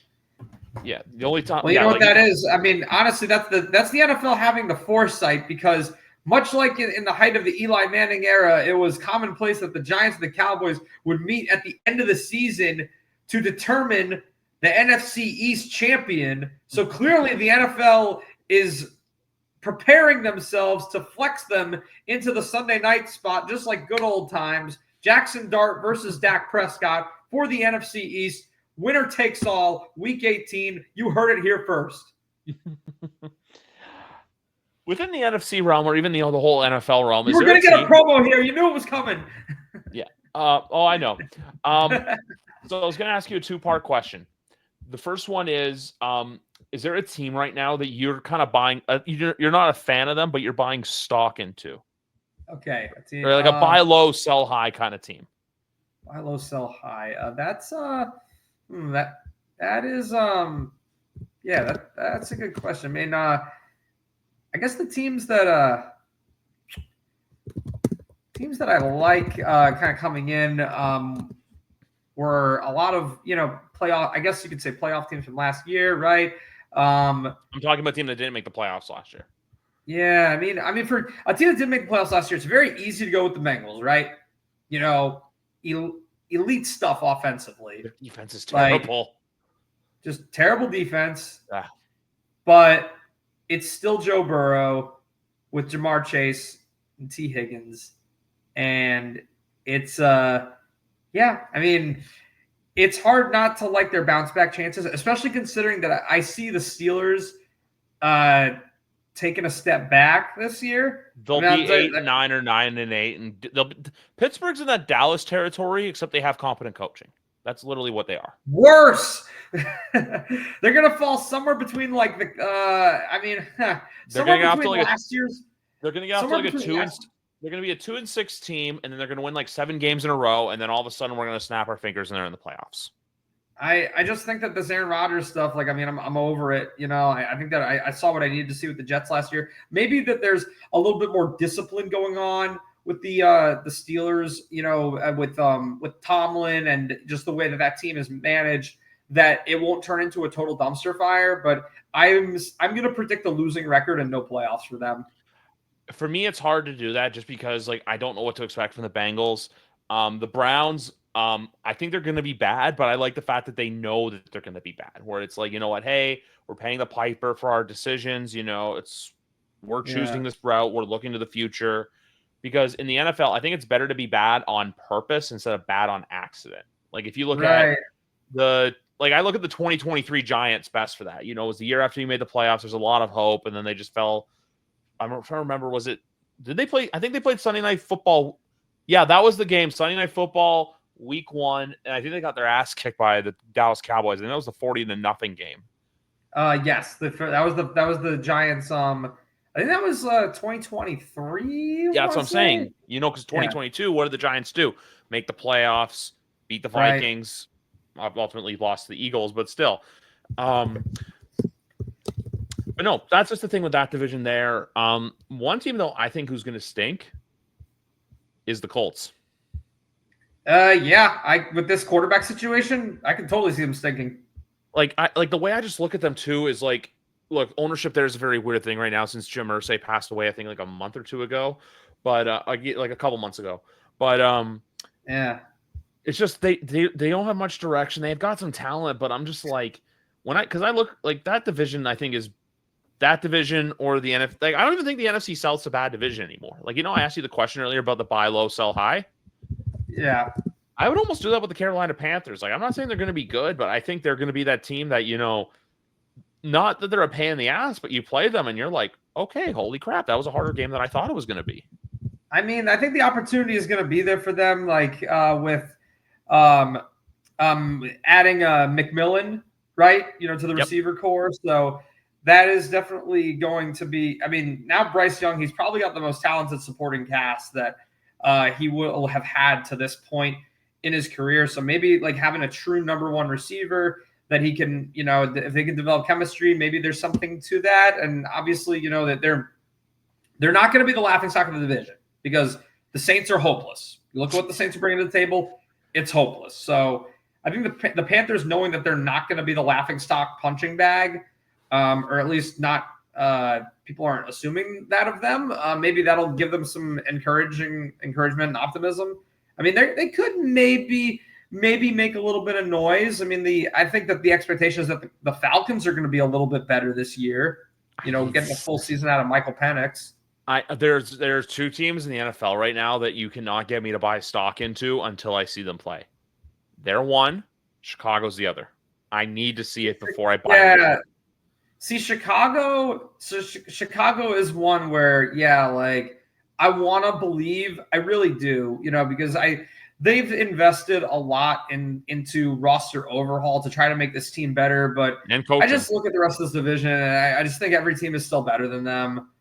Yeah. The only time.
Well, you know what that is? I mean, honestly, that's the NFL having the foresight, because much like in the height of the Eli Manning era, it was commonplace that the Giants and the Cowboys would meet at the end of the season to determine the NFC East champion. So clearly the NFL is preparing themselves to flex them into the Sunday night spot, just like good old times. Jackson Dart versus Dak Prescott for the NFC East. Winner takes all, week 18. You heard it here first.
Within the NFC realm, or even the whole NFL realm,
you were going to get a promo here. You knew it was coming.
Yeah. I know. So I was going to ask you a 2-part question. The first one is there a team right now that you're kind of buying? You're not a fan of them, but you're buying stock into?
Okay.
Or like a buy low, sell high kind of team.
Buy low, sell high. That's that is that's a good question. I mean, I guess the teams that teams that I like kind of coming in were a lot of, playoff, I guess you could say playoff teams from last year, right?
I'm talking about a team that didn't make the playoffs last year.
Yeah, I mean, for a team that didn't make the playoffs last year, it's very easy to go with the Bengals, right? Elite stuff offensively.
Their defense is terrible.
Like, just terrible defense.
Yeah.
But it's still Joe Burrow with Jamar Chase and T. Higgins. And it's it's hard not to like their bounce back chances, especially considering that I see the Steelers taking a step back this year.
They'll be 8-9 or 9-8, and Pittsburgh's in that Dallas territory, except they have competent coaching. That's literally what they are.
Worse. They're gonna fall somewhere between like the.
They're gonna get off to like last year's. They're gonna get off to like a 2 and. They're going to be a 2-6 team, and then they're going to win like 7 games in a row, and then all of a sudden we're going to snap our fingers and they're in the playoffs.
I just think that this Aaron Rodgers stuff, I'm over it. I think that I saw what I needed to see with the Jets last year. Maybe that there's a little bit more discipline going on with the Steelers, with Tomlin and just the way that team is managed, that it won't turn into a total dumpster fire. But I'm going to predict a losing record and no playoffs for them.
For me, it's hard to do that just because, I don't know what to expect from the Bengals. The Browns, I think they're going to be bad, but I like the fact that they know that they're going to be bad. Where it's like, you know what, hey, we're paying the piper for our decisions. We're choosing this route. We're looking to the future. Because in the NFL, I think it's better to be bad on purpose instead of bad on accident. Like, if you look at I look at the 2023 Giants best for that. It was the year after you made the playoffs. There's a lot of hope, and then they just fell. I'm trying to remember, did they play? I think they played Sunday Night Football. Yeah, that was the game. Sunday Night Football, week 1. And I think they got their ass kicked by the Dallas Cowboys. And that was the 40-0 game.
Yes. That was the Giants. I think that was 2023.
Yeah, that's what I'm saying. Because 2022, what did the Giants do? Make the playoffs, beat the Vikings. Right. Ultimately lost to the Eagles, but still. But no, that's just the thing with that division there. One team, though, I think who's going to stink is the Colts.
With this quarterback situation, I can totally see them stinking.
The way I just look at them, too, is look, ownership there is a very weird thing right now since Jim Irsay passed away, I think, a month or 2 ago. But, a couple months ago. But, it's just they don't have much direction. They've got some talent, but I'm just because I look that division, I think is that division or the NFC. I don't even think the NFC South's a bad division anymore. I asked you the question earlier about the buy low, sell high.
Yeah.
I would almost do that with the Carolina Panthers. I'm not saying they're going to be good, but I think they're going to be that team that, not that they're a pain in the ass, but you play them and you're like, okay, holy crap, that was a harder game than I thought it was going to be.
I mean, I think the opportunity is going to be there for them, with adding McMillan, right? To the receiver core. So that is definitely going to be. I mean, now Bryce Young, he's probably got the most talented supporting cast that he will have had to this point in his career. So maybe having a true number 1 receiver that he can, if they can develop chemistry, maybe there's something to that. And obviously, that they're not going to be the laughingstock of the division because the Saints are hopeless. You look at what the Saints are bringing to the table; it's hopeless. So I think the Panthers, knowing that they're not going to be the laughingstock punching bag. Or at least not people aren't assuming that of them. Maybe that'll give them some encouragement and optimism. I mean, they could maybe make a little bit of noise. I mean, I think that the expectation is that the Falcons are going to be a little bit better this year. Getting a full season out of Michael Penix.
There's 2 teams in the NFL right now that you cannot get me to buy stock into until I see them play. They're one. Chicago's the other. I need to see it before I buy it.
Yeah. See, Chicago is one where, I want to believe, I really do, because they've invested a lot into roster overhaul to try to make this team better. But I just look at the rest of this division and I just think every team is still better than them.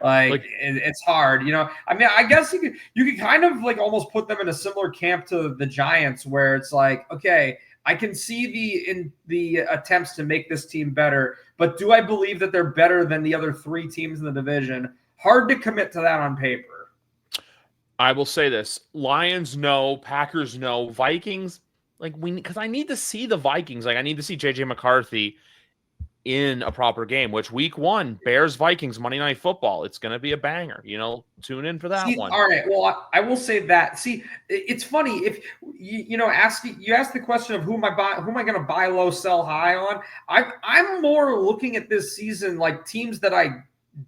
It's hard, I mean, I guess you could kind of almost put them in a similar camp to the Giants where it's okay, I can see the attempts to make this team better, but do I believe that they're better than the other 3 teams in the division? Hard to commit to that on paper.
I will say this: Lions, no; Packers, no; Vikings, like because I need to see the Vikings. Like I need to see JJ McCarthy in a proper game. Which week 1, Bears Vikings Monday Night Football. It's going to be a banger. Tune in for that
See,
one.
all right. Well, I will say that. See, it's funny if ask the question of who am I going to buy low, sell high on. I'm more looking at this season like teams that I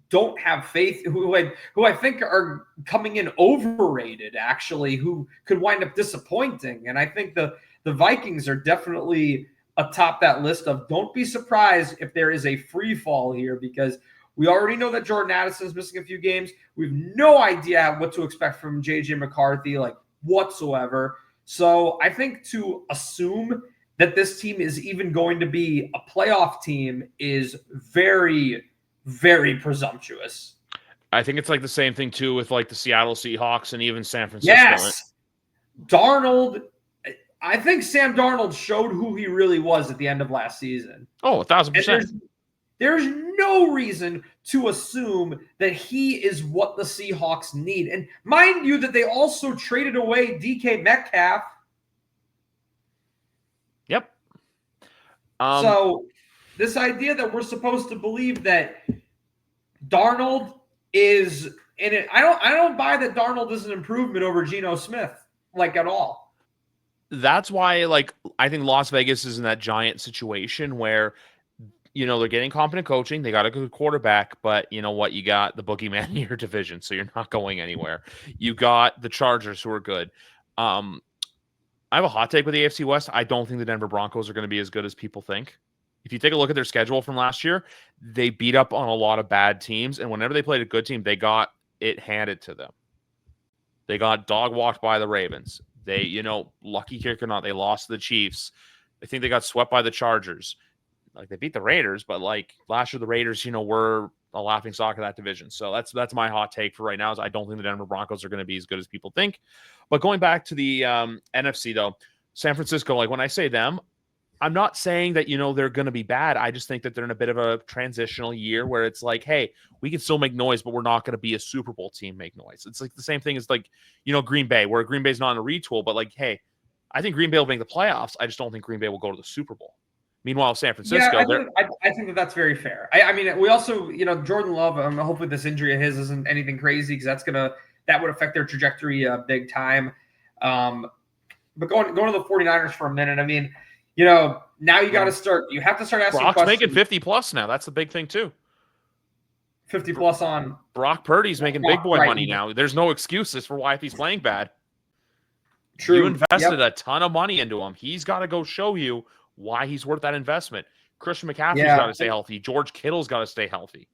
don't have faith who I think are coming in overrated, actually, who could wind up disappointing. And I think the Vikings are definitely atop that list of don't be surprised if there is a free fall here, because we already know that Jordan Addison is missing a few games. We have no idea what to expect from JJ McCarthy, like whatsoever. So I think to assume that this team is even going to be a playoff team is very, very presumptuous.
I think it's like the same thing too with like the Seattle Seahawks and even San Francisco.
Yes. Darnold, I think Sam Darnold showed who he really was at the end of last season.
Oh, 1,000%.
There's no reason to assume that he is what the Seahawks need. And mind you that they also traded away DK Metcalf.
Yep.
So this idea that we're supposed to believe that Darnold is in it, I don't buy that Darnold is an improvement over Geno Smith, like at all.
That's why, like, I think Las Vegas is in that giant situation where, they're getting competent coaching. They got a good quarterback, but you know what? You got the boogeyman in your division, so you're not going anywhere. You got the Chargers, who are good. I have a hot take with the AFC West. I don't think the Denver Broncos are going to be as good as people think. If you take a look at their schedule from last year, they beat up on a lot of bad teams, and whenever they played a good team, they got it handed to them. They got dog walked by the Ravens. They, lucky kick or not, they lost to the Chiefs. I think they got swept by the Chargers. Like, they beat the Raiders, but like last year, the Raiders, were a laughingstock of that division. So that's my hot take for right now. Is I don't think the Denver Broncos are going to be as good as people think. But going back to the NFC though, San Francisco, like when I say them, I'm not saying that, they're going to be bad. I just think that they're in a bit of a transitional year where it's like, hey, we can still make noise, but we're not going to be a Super Bowl team make noise. It's like the same thing as like, Green Bay, where Green Bay's not in a retool, but like, hey, I think Green Bay will make the playoffs. I just don't think Green Bay will go to the Super Bowl. Meanwhile, San Francisco,
I think that that's very fair. I mean, we also, Jordan Love, hopefully this injury of his isn't anything crazy, because that would affect their trajectory big time. But going to the 49ers for a minute, I mean, now you got to start. You have to start asking
Brock's
questions.
making 50 plus now. That's the big thing too.
50 plus on
Brock Purdy's making big boy money now. There's no excuses for why if he's playing bad.
True.
You invested a ton of money into him. He's got to go show you why he's worth that investment. Christian McCaffrey's got to stay healthy. George Kittle's got to stay healthy.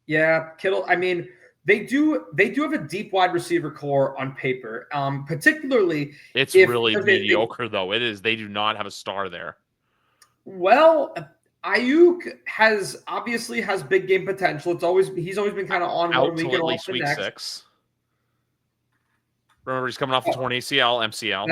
Yeah, Kittle. I mean, they do have a deep wide receiver core on paper. Particularly,
it's really mediocre though. It is. They do not have a star there.
Well, Ayuk obviously has big game potential. He's always been kind of on one week and off the next.
6. Remember, he's coming off a torn ACL, MCL.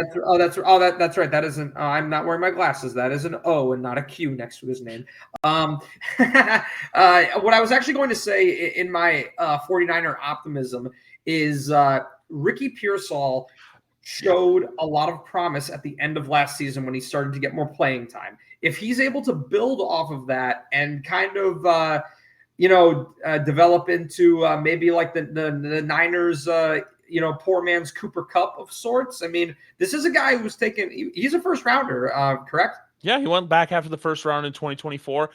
That's right. That isn't. I'm not wearing my glasses. That is an O and not a Q next to his name. What I was actually going to say in my 49er optimism is Ricky Pearsall showed a lot of promise at the end of last season when he started to get more playing time. If he's able to build off of that and kind of develop into maybe like the Niners. Poor man's Cooper Kupp of sorts. I mean, this is a guy who's he's a first rounder, correct?
Yeah, he went back after the first round in 2024.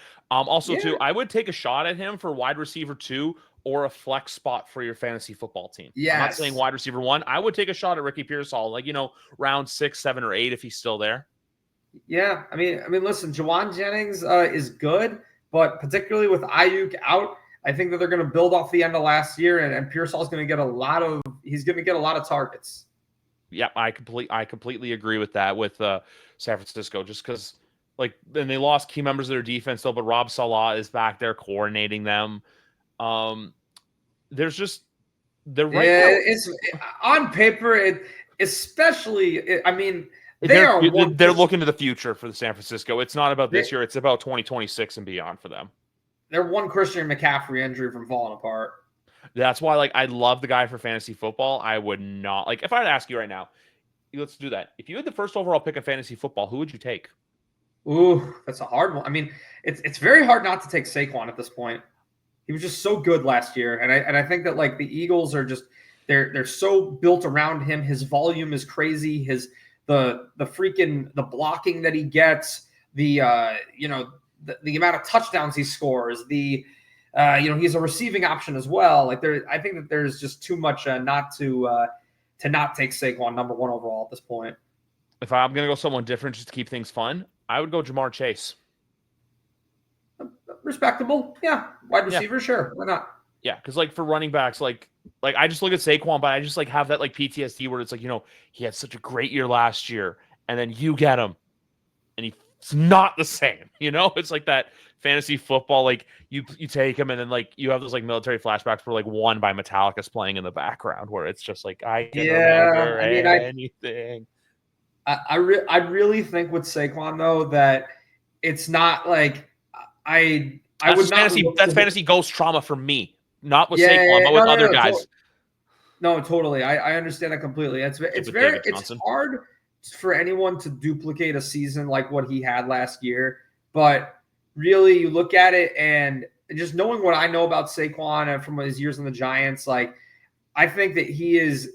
Too, I would take a shot at him for wide receiver 2 or a flex spot for your fantasy football team.
Yes.
I'm not saying wide receiver 1. I would take a shot at Ricky Pearsall, like, round 6, 7, or 8 if he's still there.
Yeah, I mean, listen, Jawan Jennings is good, but particularly with Ayuk out, I think that they're going to build off the end of last year, and Pearsall's going to get a lot of targets.
Yeah, I completely agree with that with San Francisco, just because then they lost key members of their defense though, but Rob Saleh is back there coordinating them. There's just now.
It's on paper, they're
looking to the future for the San Francisco. It's not about this year; it's about 2026 and beyond for them.
They're one Christian McCaffrey injury from falling apart.
That's why, like, I love the guy for fantasy football. I would not like if I'd ask you right now. Let's do that. If you had the first overall pick of fantasy football, who would you take?
Ooh, that's a hard one. I mean, it's very hard not to take Saquon at this point. He was just so good last year, and I think that like the Eagles are just they're so built around him. His volume is crazy. The freaking the blocking that he gets, the amount of touchdowns he scores, he's a receiving option as well. Like I think that there's just too much not to not take Saquon number one overall at this point.
If I'm gonna go someone different just to keep things fun, I would go Jamar Chase.
Respectable, yeah. Wide receiver, sure. Why not?
Yeah, because like for running backs, like I just look at Saquon, but I just like have that like PTSD where it's like, he had such a great year last year, and then you get him, and he's not the same. It's like that fantasy football, like you take him, and then like you have those like military flashbacks where like One by Metallica's playing in the background, where it's just like I can remember anything.
I really think with Saquon though that it's not like I would not.
That's fantasy ghost trauma for me, not with Saquon, but with other guys.
No, totally. I understand that completely. It's hard for anyone to duplicate a season like what he had last year. But really, you look at it and just knowing what I know about Saquon and from his years in the Giants, like I think that he is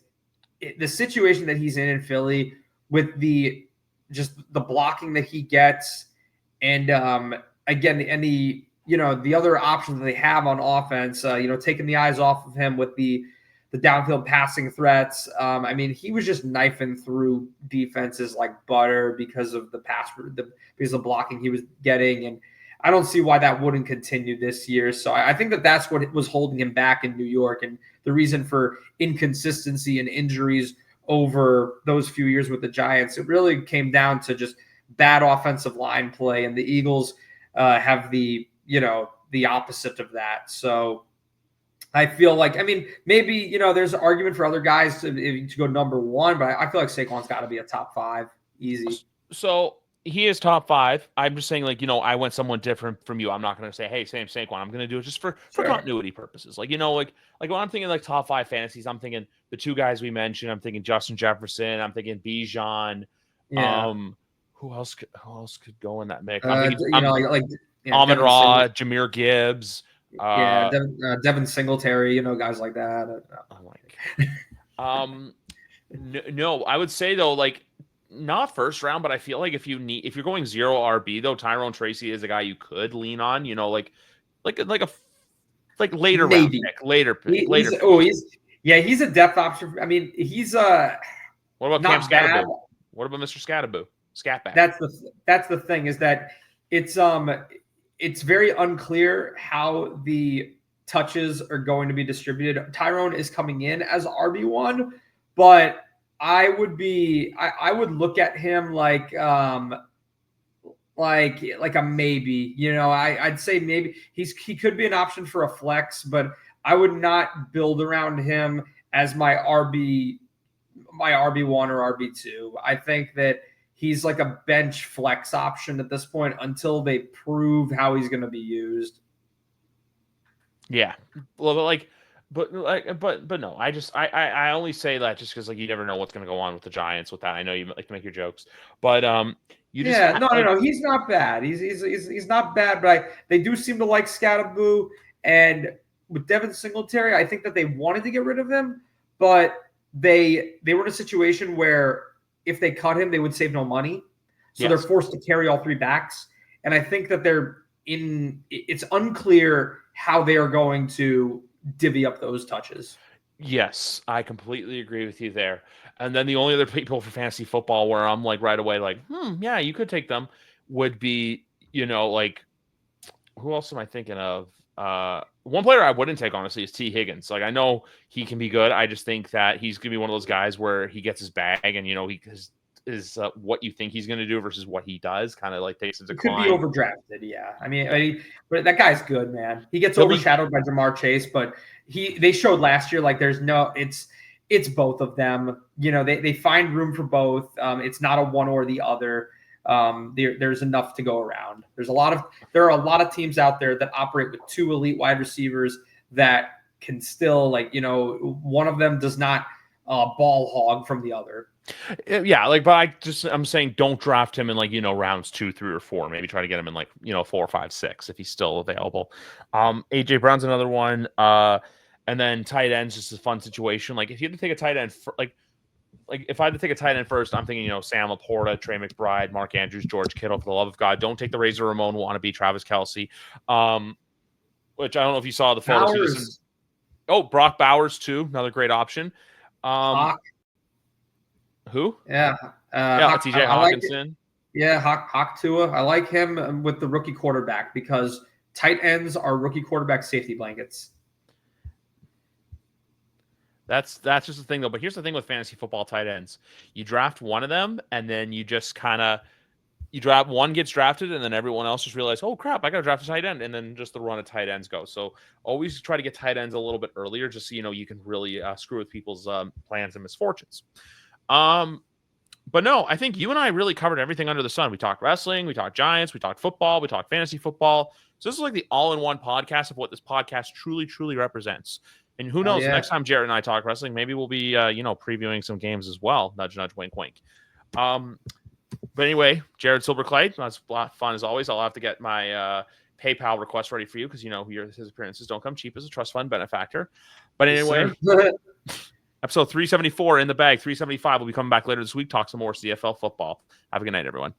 the situation that he's in Philly with the blocking that he gets, and again, and the other options that they have on offense, taking the eyes off of him with the downfield passing threats. I mean, he was just knifing through defenses like butter because of because of the blocking he was getting, and I don't see why that wouldn't continue this year. So I think that that's what was holding him back in New York, and the reason for inconsistency and injuries over those few years with the Giants. It really came down to just bad offensive line play, and the Eagles have the opposite of that. So I feel like, I mean, maybe, there's an argument for other guys to go number one, but I feel like Saquon's got to be a top 5 easy.
So he is top 5. I'm just saying, like, I went someone different from you. I'm not going to say, hey, same Saquon. I'm going to do it just for continuity purposes. Like, like when I'm thinking like top 5 fantasies, I'm thinking the 2 guys we mentioned. I'm thinking Justin Jefferson. I'm thinking Bijan.
Yeah.
Who else could go in that mix?
I'm thinking,
Amon-Ra, Jahmyr Gibbs.
Devin Singletary, guys like that.
No, I would say though, like not first round, but I feel like if you're going 0 RB though, Tyrone Tracy is a guy you could lean on. Like a later round pick, later pick.
He's a depth option. I mean, he's
What about Cam Scatterboo? What about Mr. Scatterboo? Scatback.
That's the thing, is that it's very unclear how the touches are going to be distributed. Tyrone is coming in as RB1, but I would look at him like a maybe. I'd say maybe he could be an option for a flex, but I would not build around him as my RB1 or RB2. I think that he's like a bench flex option at this point until they prove how he's going to be used.
Yeah, well, but no. I only say that just because like you never know what's going to go on with the Giants with that. I know you like to make your jokes, but no.
He's not bad. He's not bad, but they do seem to like Scatterboo, and with Devin Singletary, I think that they wanted to get rid of him, but they were in a situation where if they cut him, they would save no money. So They're forced to carry all 3 backs. And I think that it's unclear how they are going to divvy up those touches.
Yes, I completely agree with you there. And then the only other people for fantasy football where I'm like right away, like, yeah, you could take them would be, like, who else am I thinking of? One player I wouldn't take, honestly, is T. Higgins. Like, I know he can be good. I just think that he's going to be one of those guys where he gets his bag and, he is what you think he's going to do versus what he does kind of like takes a decline.
Could be overdrafted, yeah. I mean, but that guy's good, man. He gets overshadowed by Jamar Chase, but they showed last year like it's both of them. They find room for both. It's not a one or the other. There's enough to go around. There are a lot of teams out there that operate with 2 elite wide receivers that can still one of them does not ball hog from the other.
Yeah, but I'm saying don't draft him in rounds 2, 3, or 4. Maybe try to get him in 4, 5, 6 if he's still available. AJ Brown's another one. And then tight ends, just a fun situation. Like if you had to take a tight end if I had to take a tight end first, I'm thinking, Sam Laporta, Trey McBride, Mark Andrews, George Kittle. For the love of God, don't take the Razor Ramon wannabe Travis Kelce. Which I don't know if you saw the photos. Oh, Brock Bowers too, another great option.
Hawk.
Who?
Yeah.
TJ Hawkinson.
Hawk Tua. I like him with the rookie quarterback because tight ends are rookie quarterback safety blankets.
That's just the thing, though. But here's the thing with fantasy football tight ends. You draft one of them, and then you just draft one gets drafted, and then everyone else just realizes, oh, crap, I got to draft a tight end. And then just the run of tight ends go. So always try to get tight ends a little bit earlier just so, you can really screw with people's plans and misfortunes. But no, I think you and I really covered everything under the sun. We talked wrestling, we talked Giants, we talked football, we talked fantasy football. So this is like the all-in-one podcast of what this podcast truly, truly represents. And who knows, next time Jared and I talk wrestling, maybe we'll be, previewing some games as well. Nudge, nudge, wink, wink. But anyway, Jared Silberclay, that's a lot of fun as always. I'll have to get my PayPal request ready for you because, his appearances don't come cheap as a trust fund benefactor. But anyway, episode 374 in the bag. 375 will be coming back later this week. Talk some more CFL football. Have a good night, everyone.